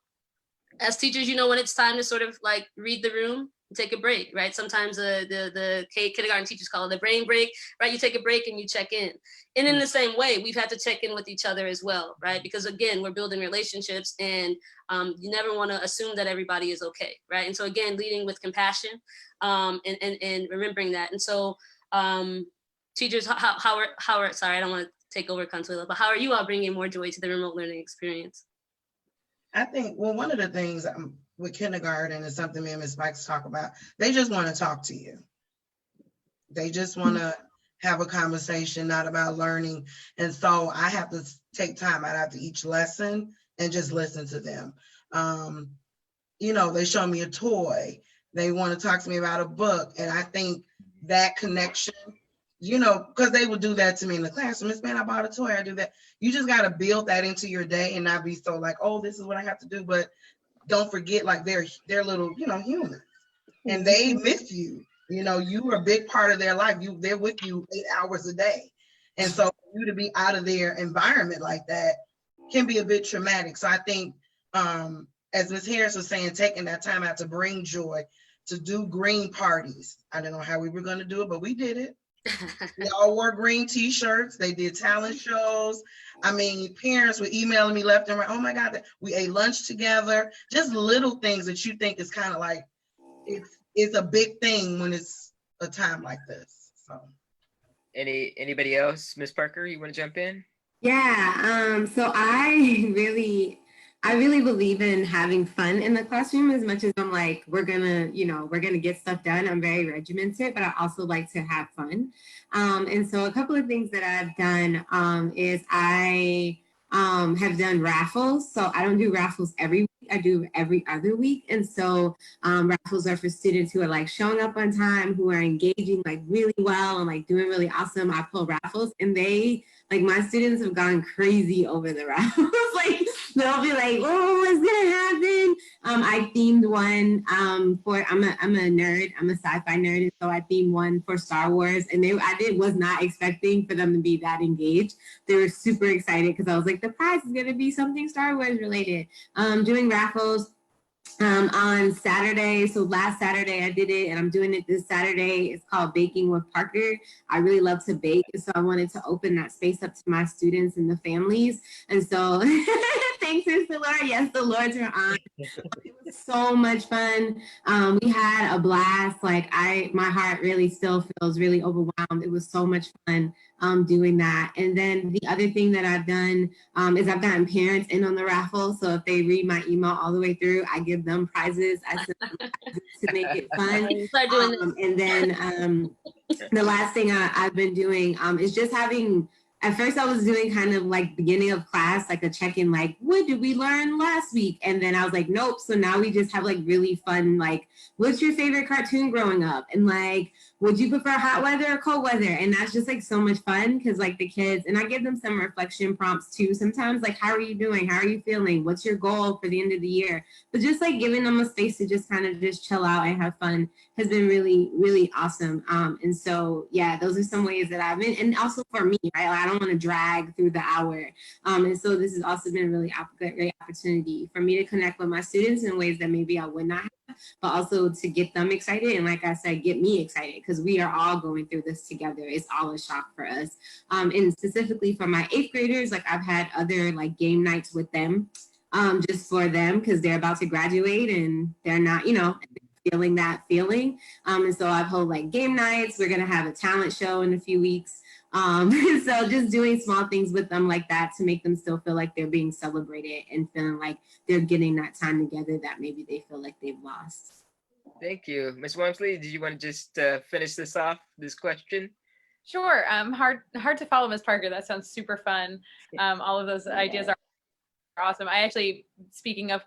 as teachers, when it's time to sort of like read the room, take a break, right? Sometimes the kindergarten teachers call it a brain break, right? You take a break and you check in. And in the same way, we've had to check in with each other as well, right? Because again, we're building relationships and you never want to assume that everybody is okay, right? And so again, leading with compassion and remembering that. And so, teachers, how are, sorry, I don't want to take over, Consuelo, but how are you all bringing more joy to the remote learning experience? I think, well, one of the things with kindergarten is something me and Ms. Spikes talk about. They just want to talk to you. They just want to have a conversation, not about learning. And so I have to take time out after each lesson and just listen to them. They show me a toy. They want to talk to me about a book. And I think that connection, because they would do that to me in the classroom. Miss Man, I bought a toy, I do that. You just got to build that into your day and not be so like, oh, this is what I have to do. But don't forget, like they're little, humans and they miss you. You are a big part of their life. They're with you 8 hours a day. And so for you to be out of their environment like that can be a bit traumatic. So I think, as Ms. Harris was saying, taking that time out to bring joy, to do green parties. I don't know how we were going to do it, but we did it. They all wore green t-shirts. They did talent shows. I mean, parents were emailing me left and right. Oh my God, we ate lunch together. Just little things that you think is kind of like, it's a big thing when it's a time like this. So, anybody else? Ms. Parker, you want to jump in? Yeah. So I really believe in having fun in the classroom as much as I'm like, we're gonna get stuff done. I'm very regimented, but I also like to have fun. And so a couple of things that I've done is I have done raffles. So I don't do raffles every week. I do every other week. And so raffles are for students who are like showing up on time, who are engaging like really well and like doing really awesome. I pull raffles and my students have gone crazy over the raffles. Like they'll be like, oh, what's gonna happen? I themed one for, I'm a nerd, I'm a sci-fi nerd. And so I themed one for Star Wars and was not expecting for them to be that engaged. They were super excited because I was like, the prize is gonna be something Star Wars related. Doing raffles on Saturday. So last Saturday I did it and I'm doing it this Saturday. It's called Baking with Parker. I really love to bake. And so I wanted to open that space up to my students and the families. And so Thanks, Sister Laura. Yes, the Lords are on. It was so much fun. We had a blast. Like my heart really still feels really overwhelmed. It was so much fun doing that. And then the other thing that I've done is I've gotten parents in on the raffle. So if they read my email all the way through, I give them prizes. I send them prizes to make it fun. Start doing this. And then the last thing I've been doing is just having, at first I was doing kind of like beginning of class, like a check-in, like, what did we learn last week? And then I was like, nope. So now we just have like really fun, like, what's your favorite cartoon growing up? And like, would you prefer hot weather or cold weather? And that's just like so much fun because like the kids, and I give them some reflection prompts too. Sometimes like, how are you doing? How are you feeling? What's your goal for the end of the year? But just like giving them a space to just kind of just chill out and have fun has been really, really awesome. And so, yeah, those are some ways that I've been, and also for me, right? Like, I don't want to drag through the hour. And so this has also been a really great opportunity for me to connect with my students in ways that maybe I would not have, but also to get them excited. And like I said, get me excited because we are all going through this together. It's all a shock for us. And specifically for my 8th graders, like I've had other like game nights with them just for them because they're about to graduate and they're not, feeling that feeling. And so I've held like game nights. We're going to have a talent show in a few weeks. So just doing small things with them like that to make them still feel like they're being celebrated and feeling like they're getting that time together that maybe they feel like they've lost. Thank you. Ms. Wormsley, did you want to just finish this off, this question? Sure. Hard to follow, Ms. Parker. That sounds super fun. All of those ideas are awesome. I actually, speaking of a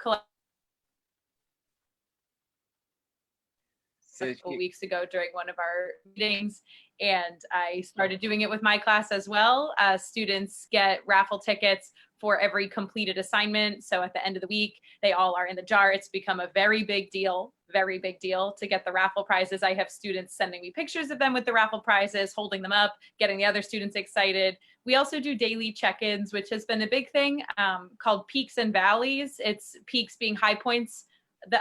couple weeks ago during one of our meetings, and I started doing it with my class as well. Students get raffle tickets for every completed assignment. So at the end of the week, they all are in the jar. It's become a very big deal to get the raffle prizes. I have students sending me pictures of them with the raffle prizes, holding them up, getting the other students excited. We also do daily check-ins, which has been a big thing, called peaks and valleys. It's peaks being high points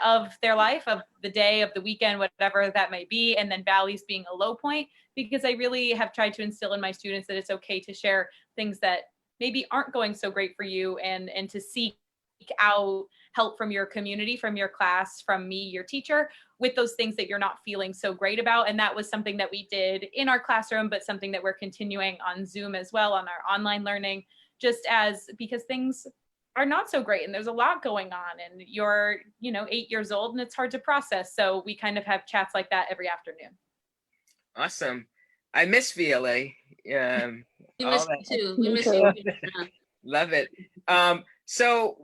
of their life, of the day, of the weekend, whatever that may be, and then valleys being a low point, because I really have tried to instill in my students that it's okay to share things that maybe aren't going so great for you, and to seek out help from your community, from your class, from me, your teacher, with those things that you're not feeling so great about. And that was something that we did in our classroom, but something that we're continuing on Zoom as well, on our online learning, because things are not so great and there's a lot going on, and you're 8 years old and it's hard to process. So we kind of have chats like that every afternoon. Awesome. I miss VLA. We miss you too. We miss you. Love it. So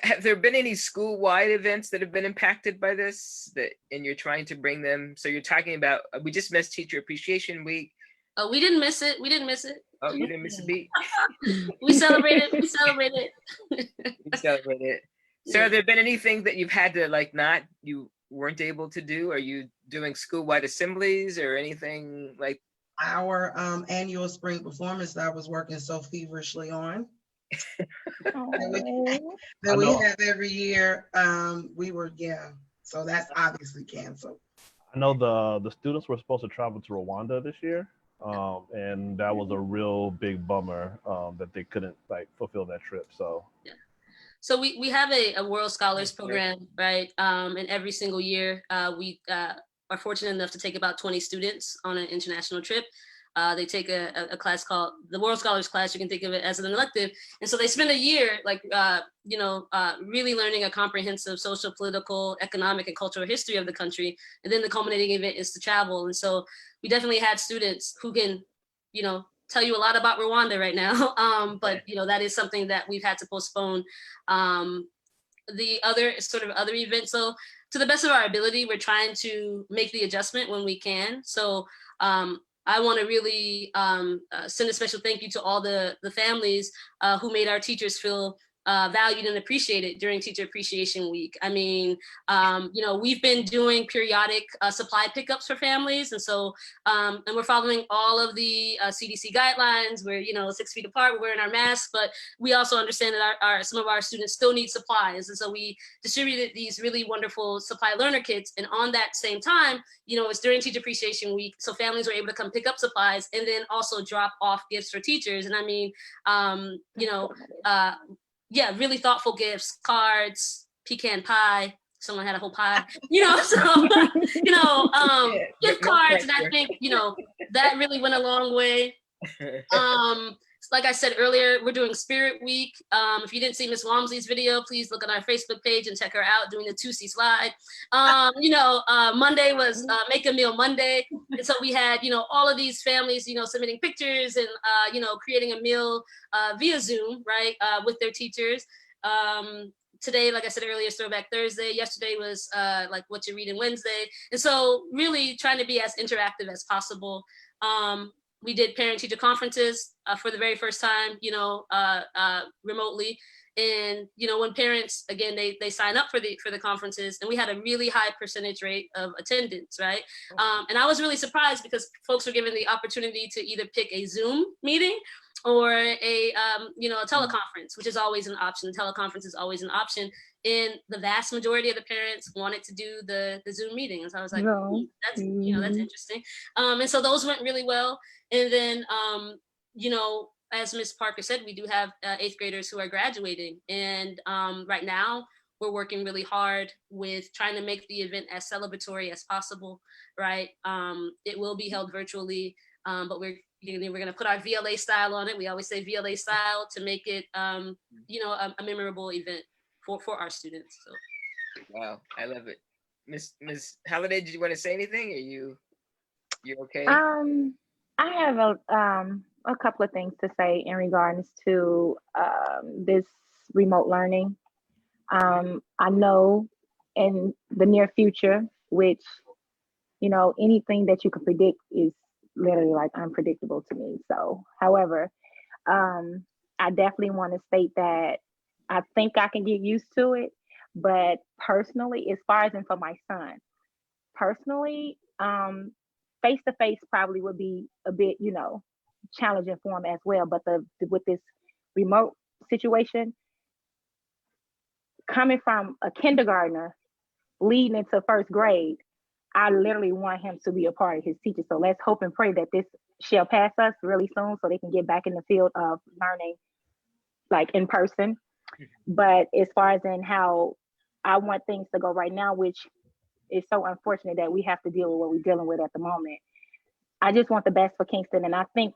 have there been any school-wide events that have been impacted by this and you're trying to bring them? So you're talking about, we just missed Teacher Appreciation Week. Oh, we didn't miss it. Oh, you didn't miss a beat? We celebrated. You celebrated. So have there been anything that you've had to you weren't able to do? Are you doing school-wide assemblies or anything like? Our annual spring performance that I was working so feverishly on. that we have every year. So that's obviously canceled. I know the students were supposed to travel to Rwanda this year. And that was a real big bummer that they couldn't fulfill that trip. So yeah. So we have a World Scholars Program, right? And every single year we are fortunate enough to take about 20 students on an international trip. They take a class called the World Scholars class. You can think of it as an elective. And so they spend a year really learning a comprehensive social, political, economic, and cultural history of the country. And then the culminating event is to travel. And so we definitely had students who can, tell you a lot about Rwanda right now. But that is something that we've had to postpone. The other events, so to the best of our ability, we're trying to make the adjustment when we can. So I want to really send a special thank you to all the families who made our teachers feel valued and appreciated during Teacher Appreciation Week. I mean, we've been doing periodic supply pickups for families. And so, and we're following all of the CDC guidelines. We're, 6 feet apart, we're wearing our masks, but we also understand that some of our students still need supplies. And so we distributed these really wonderful supply learner kits. And on that same time, it's during Teacher Appreciation Week. So families were able to come pick up supplies and then also drop off gifts for teachers. And I mean, yeah, really thoughtful gifts, cards, pecan pie. Someone had a whole pie, so, gift no cards. And I pressure. think, that really went a long way. Like I said earlier, we're doing Spirit Week. If you didn't see Miss Walmsley's video, please look on our Facebook page and check her out doing the 2C slide. Monday was Make a Meal Monday. And so we had, all of these families, submitting pictures and, creating a meal via Zoom, right, with their teachers. Today, like I said earlier, is Throwback Thursday. Yesterday was like What You Reading Wednesday. And so really trying to be as interactive as possible. We did parent-teacher conferences for the very first time, remotely. And, when parents, again, they sign up for the conferences, and we had a really high percentage rate of attendance, right? And I was really surprised because folks were given the opportunity to either pick a Zoom meeting or a teleconference, which is always an option. The teleconference is always an option. And the vast majority of the parents wanted to do the Zoom meeting. And so I was like, that's interesting. And so those went really well. And then, as Ms. Parker said, we do have 8th graders who are graduating. And right now we're working really hard with trying to make the event as celebratory as possible, right? It will be held virtually, but we're going to put our VLA style on it. We always say VLA style to make it, a memorable event for our students. So. Wow, I love it. Miss Halliday, did you want to say anything? Are you okay? I have a couple of things to say in regards to this remote learning. I know in the near future, which, anything that you can predict is literally like unpredictable to me. So, however, I definitely want to state that I think I can get used to it. But personally, as far as for my son, personally, face-to-face probably would be a bit, challenging for him as well. But with this remote situation, coming from a kindergartner leading into 1st grade, I literally want him to be a part of his teacher. So let's hope and pray that this shall pass us really soon so they can get back in the field of learning like in person. But as far as in how I want things to go right now, which is so unfortunate that we have to deal with what we're dealing with at the moment, I just want the best for Kingston. And I think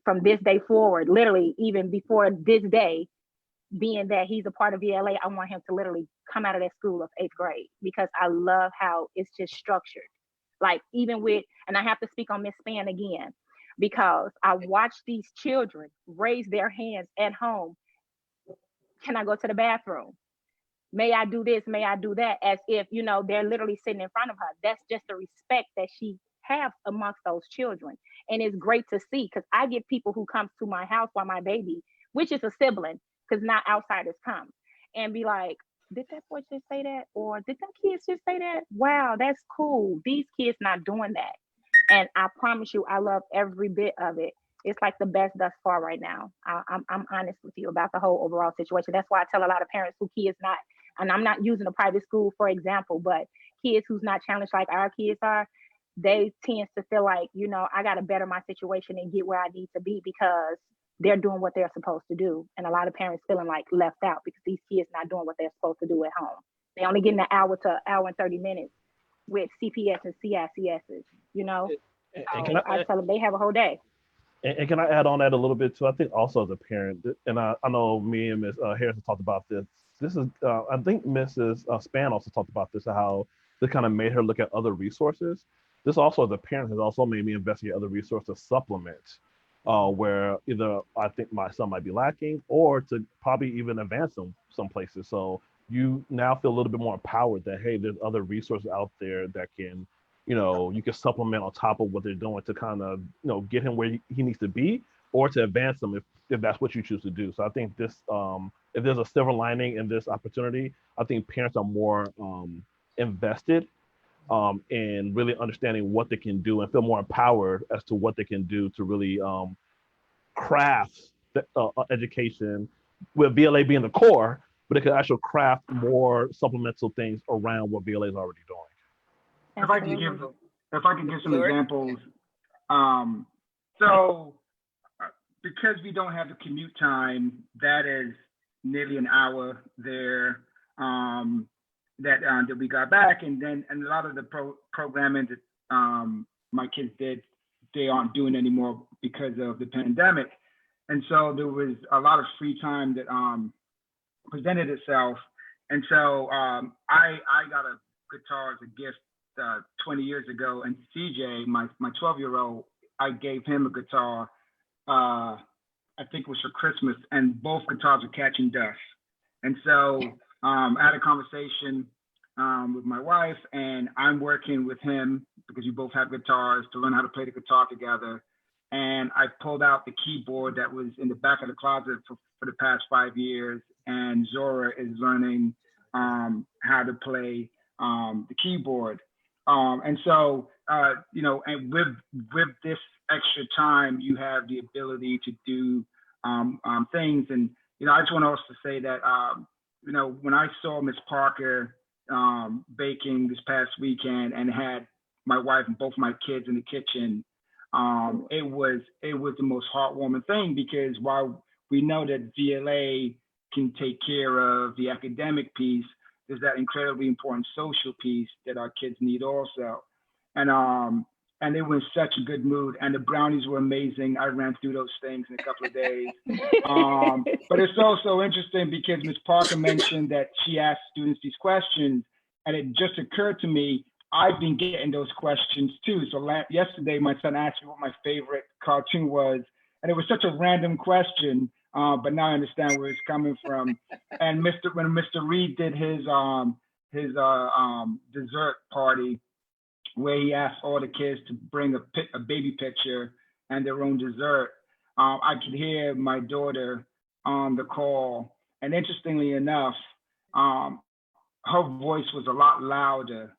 from this day forward, literally even before this day, being that he's a part of VLA, I want him to literally come out of that school of 8th grade because I love how it's just structured. Like even with, and I have to speak on Miss Span again, because I watched these children raise their hands at home. Can I go to the bathroom? May I do this? May I do that? As if, they're literally sitting in front of her. That's just the respect that she has amongst those children. And it's great to see because I get people who come to my house while my baby, which is a sibling, because not outsiders come, and be like, did that boy just say that? Or did them kids just say that? Wow, that's cool. These kids not doing that. And I promise you, I love every bit of it. It's like the best thus far right now. I'm honest with you about the whole overall situation. That's why I tell a lot of parents who kids not, and I'm not using a private school for example, but kids who's not challenged like our kids are, they tend to feel like, I got to better my situation and get where I need to be because they're doing what they're supposed to do. And a lot of parents feeling like left out because these kids not doing what they're supposed to do at home. They only getting an hour to hour and 30 minutes with CPS and CICSs, And I tell them they have a whole day. And can I add on that a little bit too? I think also as a parent, and I know me and Ms. Harrison talked about this. This is, I think Mrs. Span also talked about this, how this kind of made her look at other resources. This also as a parent has also made me investigate other resources to supplement where either I think my son might be lacking or to probably even advance them some places. So you now feel a little bit more empowered that, hey, there's other resources out there that can, you can supplement on top of what they're doing to kind of, get him where he needs to be or to advance him if that's what you choose to do. So I think this, if there's a silver lining in this opportunity, I think parents are more invested in really understanding what they can do and feel more empowered as to what they can do to really craft the, education with VLA being the core, but it could actually craft more supplemental things around what VLA is already doing. If I can give some examples, so because we don't have the commute time, that is nearly an hour there that we got back, and a lot of the programming that my kids did, they aren't doing anymore because of the pandemic. And so there was a lot of free time that presented itself. And so I got a guitar as a gift 20 years ago, and CJ, my 12-year-old, I gave him a guitar, I think it was for Christmas, and both guitars are catching dust. And so I had a conversation with my wife, and I'm working with him because we both have guitars to learn how to play the guitar together. And I pulled out the keyboard that was in the back of the closet for the past 5 years, and Zora is learning how to play the keyboard. And so, and with this extra time, you have the ability to do things. And, I just want to also say that, when I saw Miss Parker baking this past weekend and had my wife and both my kids in the kitchen, it was the most heartwarming thing, because while we know that VLA can take care of the academic piece, there's that incredibly important social piece that our kids need also. And they were in such a good mood, and the brownies were amazing. I ran through those things in a couple of days. But it's also interesting because Ms. Parker mentioned that she asked students these questions, and it just occurred to me, I've been getting those questions too. So yesterday, my son asked me what my favorite cartoon was, and it was such a random question, but now I understand where it's coming from. And when Mr. Reed did his dessert party, where he asked all the kids to bring a baby picture and their own dessert, I could hear my daughter on the call. And interestingly enough, her voice was a lot louder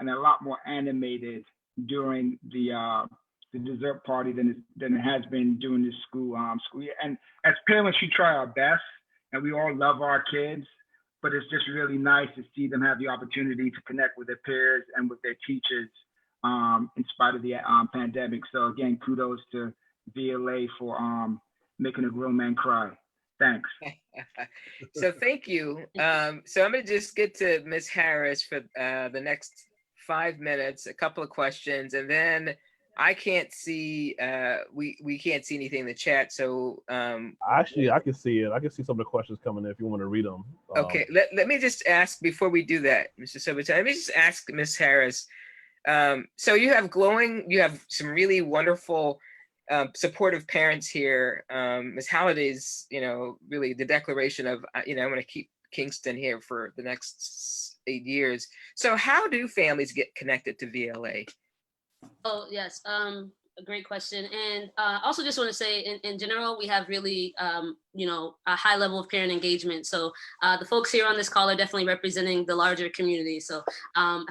and a lot more animated during the dessert party than it has been during this school year. And as parents, we try our best, and we all love our kids, but it's just really nice to see them have the opportunity to connect with their peers and with their teachers in spite of the pandemic. So again, kudos to VLA for making a grown man cry. Thanks. So thank you. So I'm gonna just get to Ms. Harris for the next 5 minutes, a couple of questions, and then I can't see, we can't see anything in the chat. So actually, I can see it. I can see some of the questions coming in if you want to read them. Okay, let me just ask before we do that, Mr. Silverton, let me just ask Ms. Harris. So you have some really wonderful, supportive parents here. Ms. Halliday's, really the declaration of, I'm going to keep Kingston here for the next 8 years. So how do families get connected to VLA? Oh, yes. A great question. And also just want to say in general, we have really, a high level of parent engagement. So the folks here on this call are definitely representing the larger community. So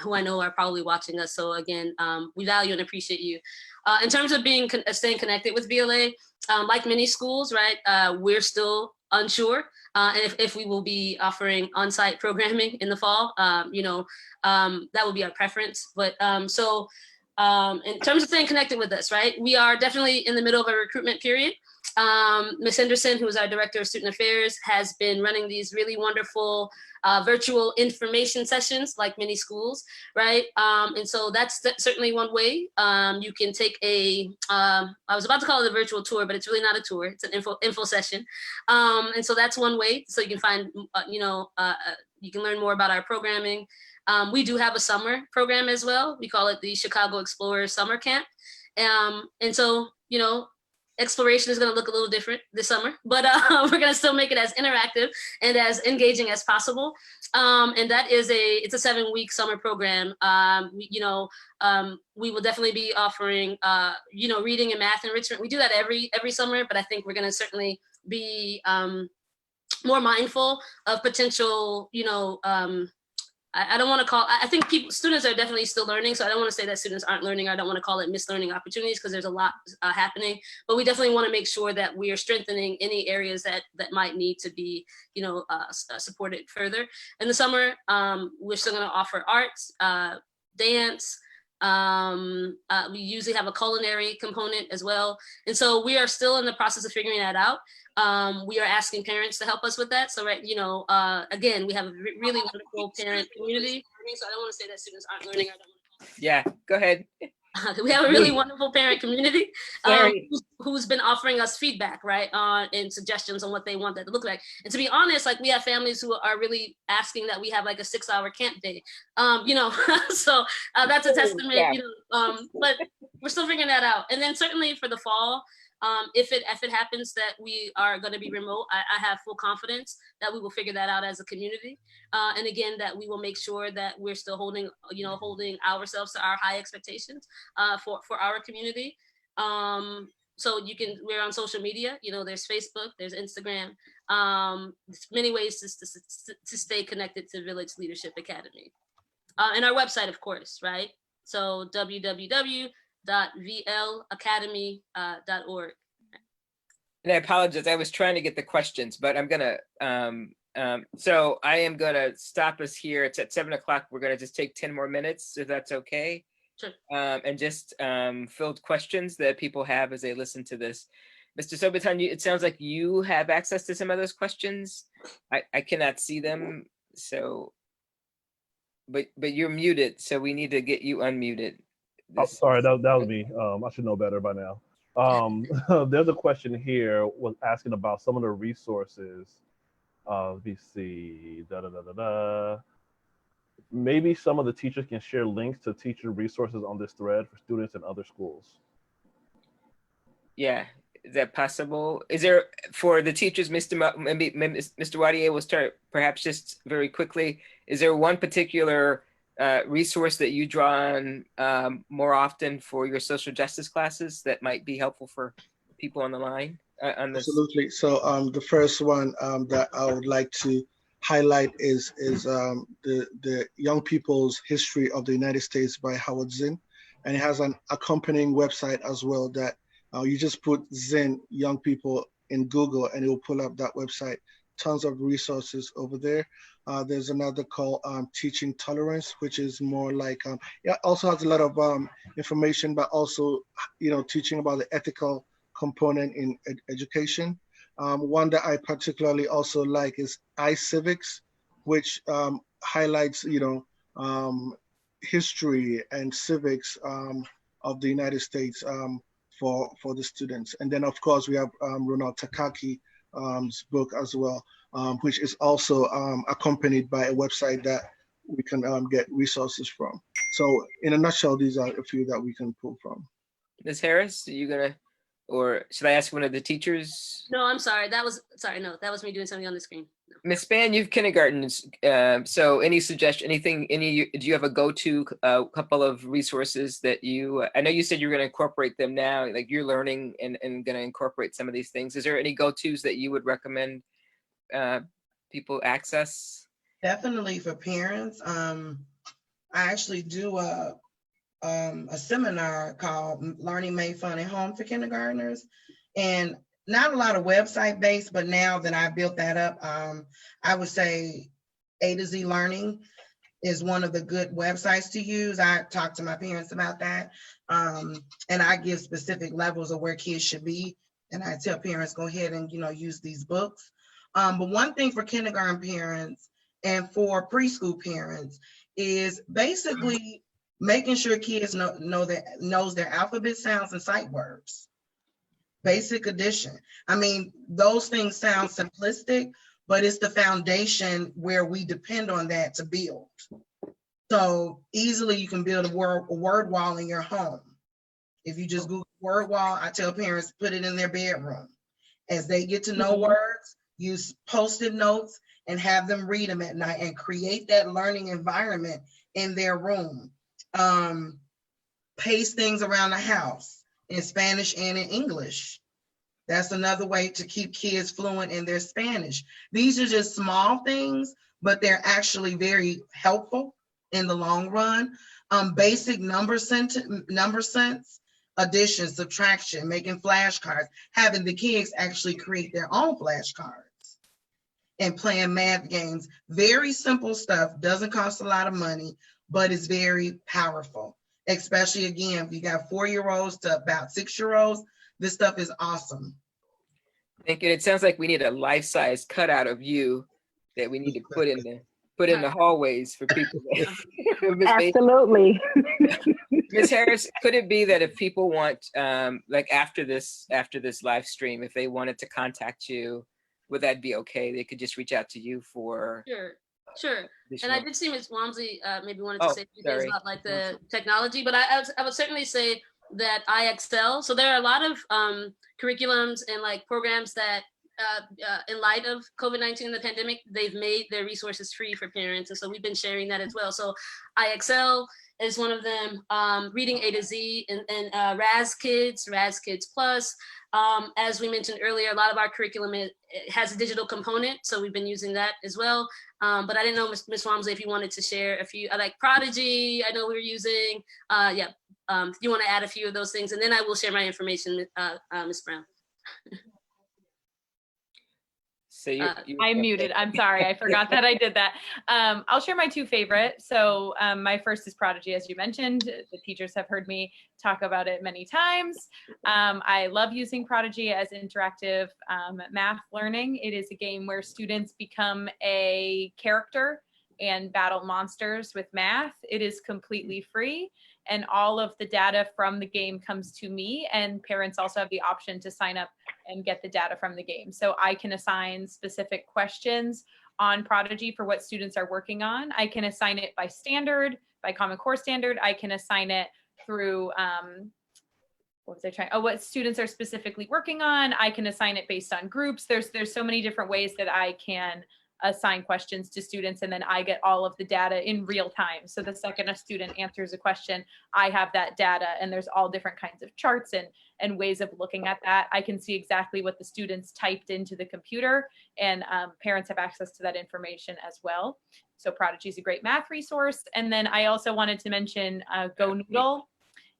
who I know are probably watching us. So again, we value and appreciate you. In terms of staying connected with VLA, like many schools, right, we're still unsure if we will be offering on-site programming in the fall. That would be our preference. But in terms of staying connected with us, right, we are definitely in the middle of a recruitment period. Ms. Henderson, who is our Director of Student Affairs, has been running these really wonderful virtual information sessions like many schools, right? And so that's certainly one way. You can take I was about to call it a virtual tour, but it's really not a tour. It's an info session. And so that's one way. So you can find, you can learn more about our programming. We do have a summer program as well. We call it the Chicago Explorers Summer Camp. And so, exploration is going to look a little different this summer, but we're going to still make it as interactive and as engaging as possible. And that is it's a 7-week summer program. We will definitely be offering, reading and math enrichment. We do that every summer, but I think we're going to certainly be more mindful of potential, I don't want to I think students are definitely still learning. So I don't want to say that students aren't learning. I don't want to call it mislearning opportunities because there's a lot happening, but we definitely want to make sure that we are strengthening any areas that might need to be, supported further. In the summer, we're still going to offer arts, dance, We usually have a culinary component as well. And so we are still in the process of figuring that out. We are asking parents to help us with that. So, right, again, we have a really wonderful parent community. So I don't want to say that students aren't learning. Yeah, go ahead. We have a really wonderful parent community Sorry. who's been offering us feedback, right, and suggestions on what they want that to look like. And to be honest, like we have families who are really asking that we have like a 6-hour camp day, so that's a testament, Yeah. But we're still figuring that out. And then certainly for the fall, if it happens that we are going to be remote, I have full confidence that we will figure that out as a community. And again, that we will make sure that we're still holding ourselves to our high expectations for our community. So we're on social media, there's Facebook, there's Instagram, there's many ways to stay connected to Village Leadership Academy. And our website, of course, right? So www.vlacademy.org. And I apologize, I was trying to get the questions, but I'm gonna, so I am gonna stop us here. It's at 7 o'clock. We're gonna just take 10 more minutes, if that's okay. Sure. And just field questions that people have as they listen to this. Mr. Sobotan, it sounds like you have access to some of those questions. I cannot see them, so, but you're muted, so we need to get you unmuted. Oh, sorry, that was me. I should know better by now. There's a question here was asking about some of the resources. Let me see. Maybe some of the teachers can share links to teacher resources on this thread for students in other schools. Yeah, is that possible? Is there, for the teachers, maybe Mr. Wadier will start perhaps just very quickly. Is there one particular resource that you draw on more often for your social justice classes that might be helpful for people on the line? On this? Absolutely. So the first one that I would like to highlight is the Young People's History of the United States by Howard Zinn, and it has an accompanying website as well that you just put Zinn Young People in Google and it will pull up that website. Tons of resources over there. There's another called Teaching Tolerance, which is more like, it also has a lot of information, but also, teaching about the ethical component in education. One that I particularly also like is iCivics, which highlights, history and civics of the United States for the students. And then of course we have Ronald Takaki's book as well, which is also accompanied by a website that we can get resources from. So in a nutshell, these are a few that we can pull from. Ms. Harris, are you gonna, or should I ask one of the teachers? No, I'm sorry. That was me doing something on the screen. No. Ms. Spann, you've kindergarten. So any suggestion, anything, do you have a go-to couple of resources that I know you said you're gonna incorporate them now, like you're learning and gonna incorporate some of these things. Is there any go-tos that you would recommend people access? Definitely for parents. I actually do a seminar called Learning Made Fun at Home for kindergartners, and not a lot of website based, but now that I built that up, I would say A to Z Learning is one of the good websites to use. I talk to my parents about that, and I give specific levels of where kids should be, and I tell parents go ahead and use these books. But one thing for kindergarten parents and for preschool parents is basically making sure kids knows their alphabet sounds and sight words. Basic addition. I mean, those things sound simplistic, but it's the foundation where we depend on that to build. So easily you can build a word wall in your home. If you just Google word wall, I tell parents put it in their bedroom. As they get to know words, use Post-it notes and have them read them at night and create that learning environment in their room. Paste things around the house in Spanish and in English. That's another way to keep kids fluent in their Spanish. These are just small things, but they're actually very helpful in the long run. Basic number sense, addition, subtraction, making flashcards, having the kids actually create their own flashcards and playing math games. Very simple stuff, doesn't cost a lot of money, but it's very powerful. especially again, if you got 4-year-olds to about 6-year-olds, this stuff is awesome. Thank you. It sounds like we need a life-size cutout of you that we need to put in the hallways for people. Absolutely. Ms. Harris, could it be that if people want, like after this live stream, if they wanted to contact you, would that be okay? They could just reach out to you for. Sure. And I did see Ms. Walmsley maybe wanted to say a few things about like the technology, but I would certainly say that IXL. So there are a lot of curriculums and like programs that in light of COVID-19 and the pandemic, they've made their resources free for parents. And so we've been sharing that as well. So IXL is one of them, Reading A to Z and Raz Kids Plus. As we mentioned earlier, a lot of our curriculum it has a digital component. So we've been using that as well. But I didn't know, Ms. Walmsley, if you wanted to share a few, like Prodigy, I know we were using, if you want to add a few of those things, and then I will share my information, Ms. Brown. So I'm muted. I'm sorry. I forgot that I did that. I'll share my two favorite. So my first is Prodigy, as you mentioned. The teachers have heard me talk about it many times. I love using Prodigy as interactive math learning. It is a game where students become a character and battle monsters with math. It is completely free. And all of the data from the game comes to me, and parents also have the option to sign up and get the data from the game. So I can assign specific questions on Prodigy for what students are working on. I can assign it by standard, by Common Core standard. I can assign it through, what students are specifically working on. I can assign it based on groups. There's so many different ways that I can assign questions to students, and then I get all of the data in real time. So the second a student answers a question, I have that data, and there's all different kinds of charts and ways of looking at that. I can see exactly what the students typed into the computer, and parents have access to that information as well. So Prodigy is a great math resource. And then I also wanted to mention GoNoodle.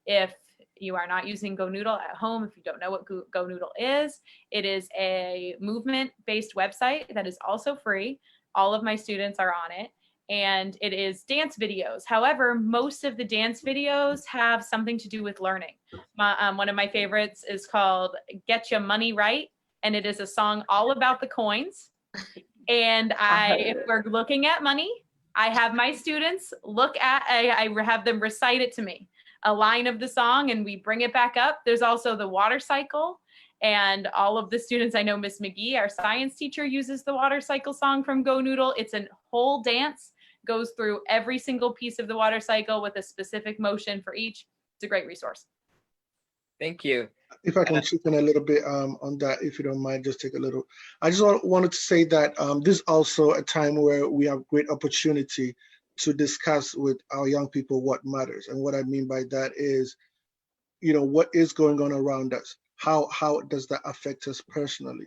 If you are not using GoNoodle at home, if you don't know what GoNoodle is, it is a movement-based website that is also free. All of my students are on it, and it is dance videos. However, most of the dance videos have something to do with learning. One of my favorites is called Get Your Money Right, and it is a song all about the coins. And if we're looking at money, I have my students I have them recite it to me, a line of the song, and we bring it back up. There's also the water cycle, and all of the students, I know Miss McGee, our science teacher, uses the water cycle song from GoNoodle. It's a whole dance, goes through every single piece of the water cycle with a specific motion for each. It's a great resource. Thank you. If I can chip in a little bit on that, if you don't mind, just take a little. I just wanted to say that this is also a time where we have great opportunity to discuss with our young people what matters. And what I mean by that is, what is going on around us? How does that affect us personally?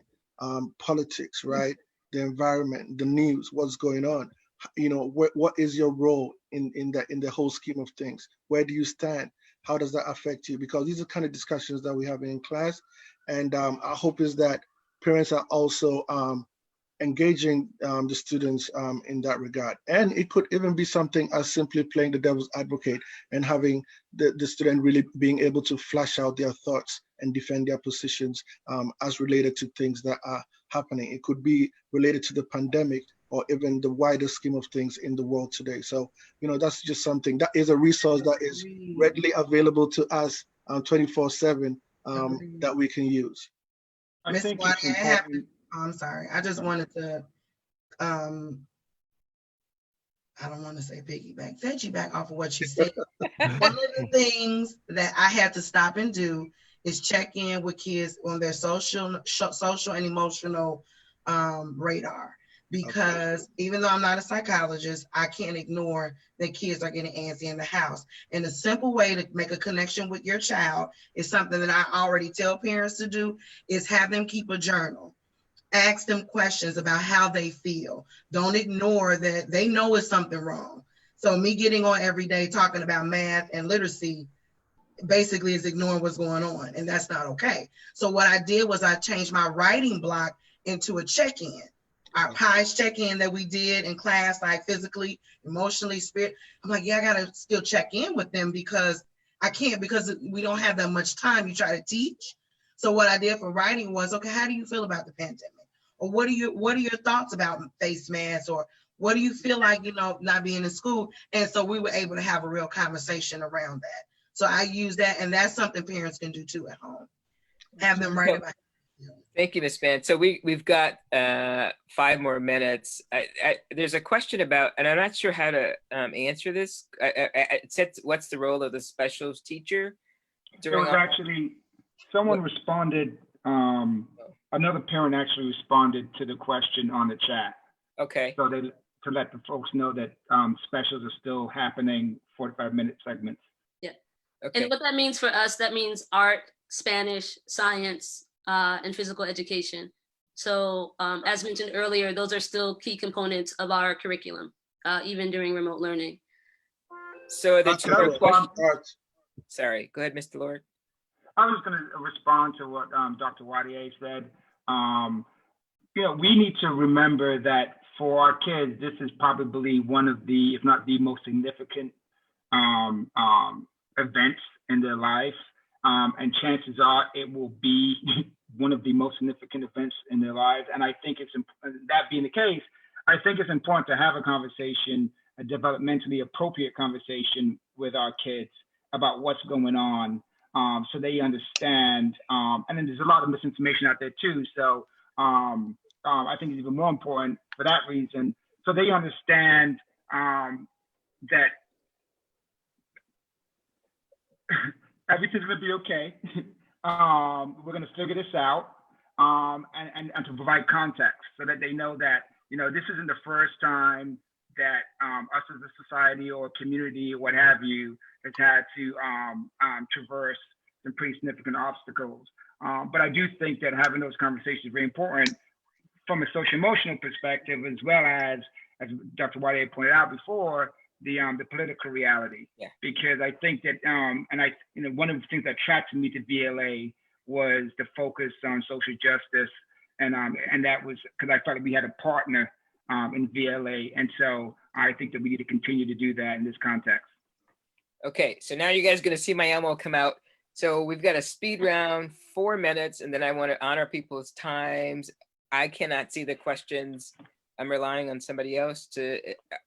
Politics, right? The environment, the news, what's going on? What is your role in the whole scheme of things? Where do you stand? How does that affect you? Because these are kind of discussions that we have in class. And our hope is that parents are also engaging the students in that regard. And it could even be something as simply playing the devil's advocate and having the student really being able to flash out their thoughts and defend their positions as related to things that are happening. It could be related to the pandemic or even the wider scheme of things in the world today. So, that's just something that is a resource that is readily available to us 24/7 that we can use. I think I'm sorry. I just wanted to, I don't want to say piggyback off of what you said. One of the things that I had to stop and do is check in with kids on their social and emotional radar. Because even though I'm not a psychologist, I can't ignore that kids are getting antsy in the house. And a simple way to make a connection with your child is something that I already tell parents to do, is have them keep a journal. Ask them questions about how they feel. Don't ignore that they know it's something wrong. So me getting on every day talking about math and literacy basically is ignoring what's going on, and that's not okay. So what I did was I changed my writing block into a check-in. our PIES check-in that we did in class, like physically, emotionally, spirit. I'm like, yeah, I gotta still check in with them because I can't, because we don't have that much time. You try to teach. So what I did for writing was, okay, how do you feel about the pandemic? Or what are your thoughts about face masks? Or what do you feel like, not being in school? And so we were able to have a real conversation around that. So I use that, and that's something parents can do too at home. Have them write about it. Thank you, Ms. Span. So we've got 5 more minutes. There's a question about, and I'm not sure how to answer this. It said, what's the role of the specials teacher? It was actually, someone responded, another parent actually responded to the question on the chat. Okay. So to let the folks know that specials are still happening, 45-minute segments. Yeah. Okay. And what that means for us, that means art, Spanish, science, and physical education. So as mentioned earlier, those are still key components of our curriculum, even during remote learning. So the two questions. Sorry, go ahead, Mr. Lord. I was going to respond to what Dr. Wadier said. We need to remember that for our kids, this is probably one of the, if not the most significant events in their life. And chances are it will be one of the most significant events in their lives. And I think it's, that being the case, I think it's important to have a conversation, a developmentally appropriate conversation with our kids about what's going on, so they understand. And then there's a lot of misinformation out there too. So I think it's even more important for that reason, so they understand that everything's gonna be okay. We're gonna figure this out, and to provide context so that they know that, this isn't the first time that us as a society or community or what have you has had to traverse some pretty significant obstacles. But I do think that having those conversations is very important from a social emotional perspective, as well as Dr. Wadier pointed out before, the political reality. Yeah. Because I think that one of the things that attracted me to VLA was the focus on social justice, and that was because I thought we had a partner in VLA, and so I think that we need to continue to do that in this context. Okay, so now you guys are going to see my Elmo come out. So we've got a speed round, 4 minutes, and then I want to honor people's times. I cannot see the questions. I'm relying on somebody else to.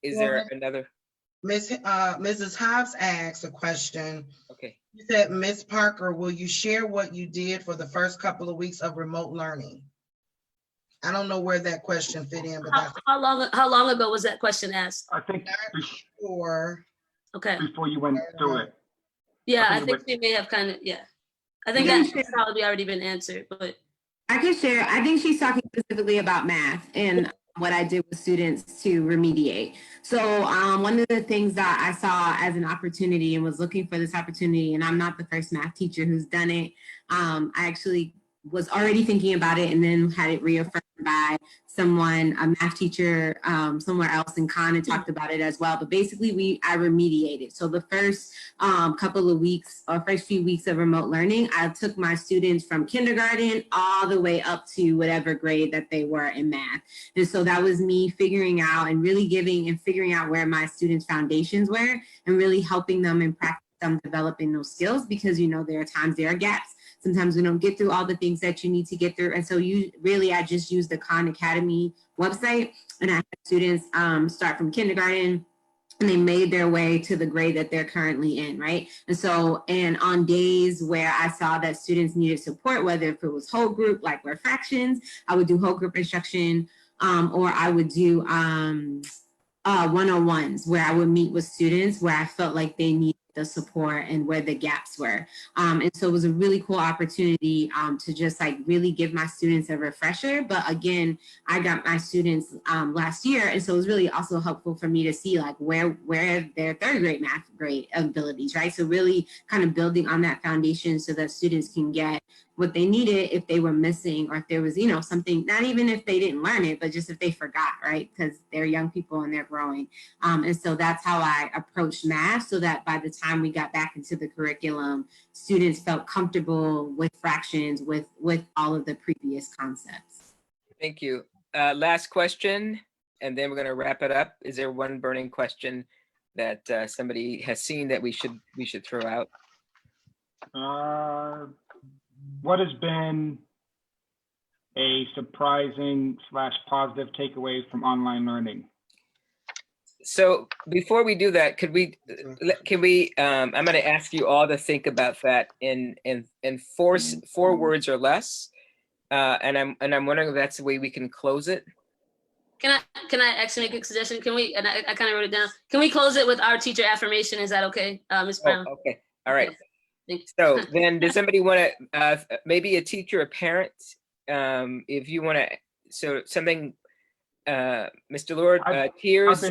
Is there another? Mrs. Hobbs asked a question. Okay. She said, Ms. Parker, will you share what you did for the first couple of weeks of remote learning? I don't know where that question fit in, but how long ago was that question asked? I think before. Okay. Before you went through it. Yeah, I think she may have kind of, yeah. I think that's probably already been answered, but. I can share. I think she's talking specifically about math and what I did with students to remediate. So one of the things that I saw as an opportunity and was looking for this opportunity, and I'm not the first math teacher who's done it. I actually was already thinking about it and then had it reaffirmed by someone, a math teacher somewhere else, and kind of talked about it as well. But basically I remediated. So the first couple of weeks or first few weeks of remote learning, I took my students from kindergarten all the way up to whatever grade that they were in math. And so that was me figuring out and really figuring out where my students' foundations were and really helping them and practice them developing those skills, because there are times there are gaps. Sometimes we don't get through all the things that you need to get through. And so I just used the Khan Academy website, and I had students start from kindergarten, and they made their way to the grade that they're currently in, right? And on days where I saw that students needed support, whether if it was whole group, like where fractions, I would do whole group instruction, or I would do one-on-ones where I would meet with students where I felt like they needed the support and where the gaps were. And so it was a really cool opportunity to just really give my students a refresher. But again, I got my students last year. And so it was really also helpful for me to see where their third grade math grade abilities, right? So really kind of building on that foundation so that students can get what they needed if they were missing, or if there was, something, not even if they didn't learn it, but just if they forgot, right? Because they're young people and they're growing. And so that's how I approached math, so that by the time we got back into the curriculum, students felt comfortable with fractions, with all of the previous concepts. Thank you. last question, and then we're going to wrap it up. Is there one burning question that somebody has seen that we should throw out? What has been a surprising / positive takeaway from online learning? So before we do that, can we, I'm going to ask you all to think about that in four words or less. And I'm wondering if that's the way we can close it. Can I actually make a suggestion? Can we, and I kind of wrote it down. Can we close it with our teacher affirmation? Is that okay, Ms. Brown? Oh, okay. All right. Thank you. So then does somebody want to, maybe a teacher, a parent, if you want to, so something, Mr. Lord, tears.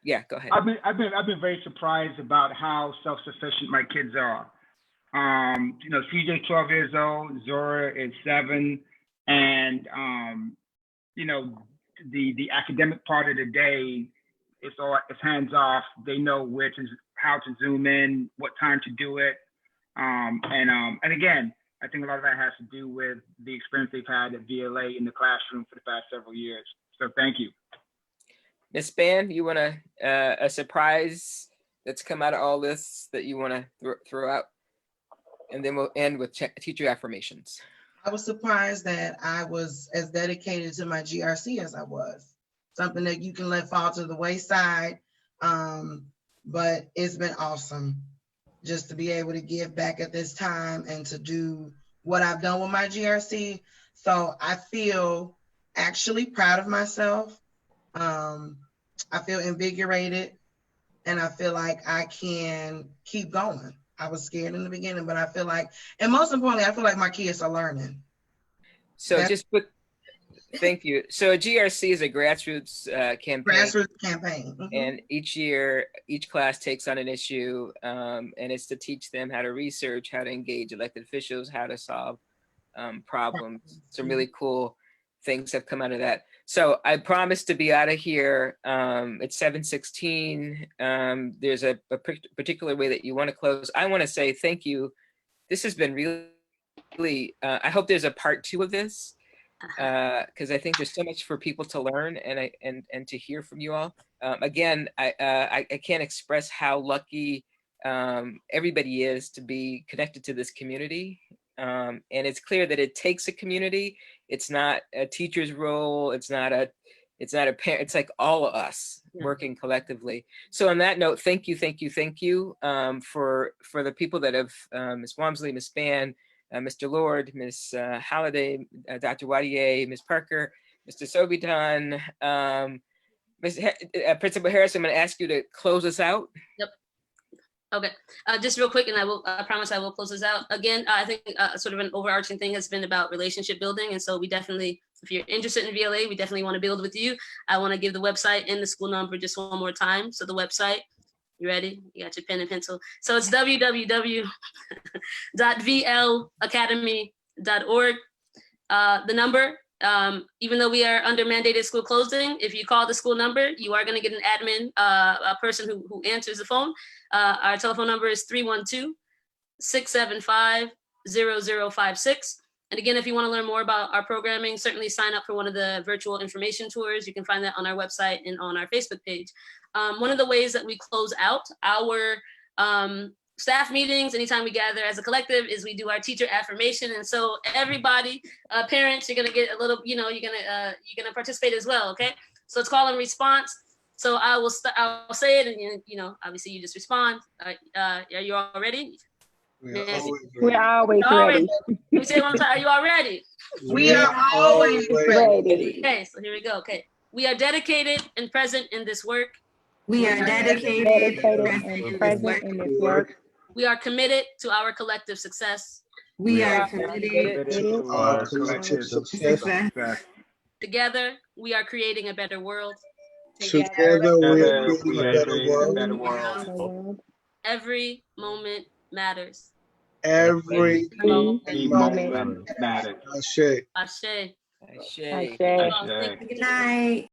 Yeah, go ahead. I've been very surprised about how self-sufficient my kids are. CJ 12 years old, Zora is 7, and the academic part of the day, it's hands off. They know how to zoom in, what time to do it, and again, I think a lot of that has to do with the experience they've had at VLA in the classroom for the past several years. So thank you. Ms. Span, you want a surprise that's come out of all this that you want to throw out? And then we'll end with teacher affirmations. I was surprised that I was as dedicated to my GRC as I was. Something that you can let fall to the wayside, but it's been awesome just to be able to give back at this time and to do what I've done with my GRC. So I feel actually proud of myself. I feel invigorated, and I feel like I can keep going. I was scared in the beginning, but I feel like, and most importantly, I feel like my kids are learning. So thank you. So a GRC is a grassroots campaign. Grassroots campaign. Mm-hmm. And each year, each class takes on an issue, and it's to teach them how to research, how to engage elected officials, how to solve problems. Some really cool things have come out of that. So I promise to be out of here. It's 7:16. There's a particular way that you want to close. I want to say thank you. This has been really, I hope there's a part 2 of this, because I think there's so much for people to learn and to hear from you all. Again, I can't express how lucky everybody is to be connected to this community. And it's clear that it takes a community. It's not a teacher's role. It's not a parent. It's like all of us working collectively. So on that note, thank you for the people that have, Ms. Walmsley, Ms. Span, Mr. Lord, Ms. Halliday, Dr. Wadier, Ms. Parker, Mr. Sobitan, Principal Harris. I'm going to ask you to close us out. Yep. Okay, just real quick, and I promise I will close this out. Again, I think sort of an overarching thing has been about relationship building. And so we definitely, if you're interested in VLA, we definitely want to build with you. I want to give the website and the school number just one more time. So the website, you ready? You got your pen and pencil. So it's www.vlacademy.org. The number, even though we are under mandated school closing, if you call the school number, you are going to get an admin, a person who answers the phone. Our telephone number is 312-675-0056. And again, if you want to learn more about our programming, certainly sign up for one of the virtual information tours. You can find that on our website and on our Facebook page. One of the ways that we close out our staff meetings, anytime we gather as a collective, is we do our teacher affirmation. And so everybody, parents, you're gonna get a little, you're gonna participate as well, okay? So it's call and response. So I'll say it, and obviously you just respond. Are you all ready? We're always ready. Let me say it one time. Are you all ready? We are always ready. Okay, so here we go. Okay, we are dedicated and present in this work. We are dedicated and present in this work. We are committed to our collective success. We are committed to our collective success. Together, we are creating a better world. Together, we are creating a better world. Every moment matters. Every moment matters. Ashe. Ashe. Ashe. Good night.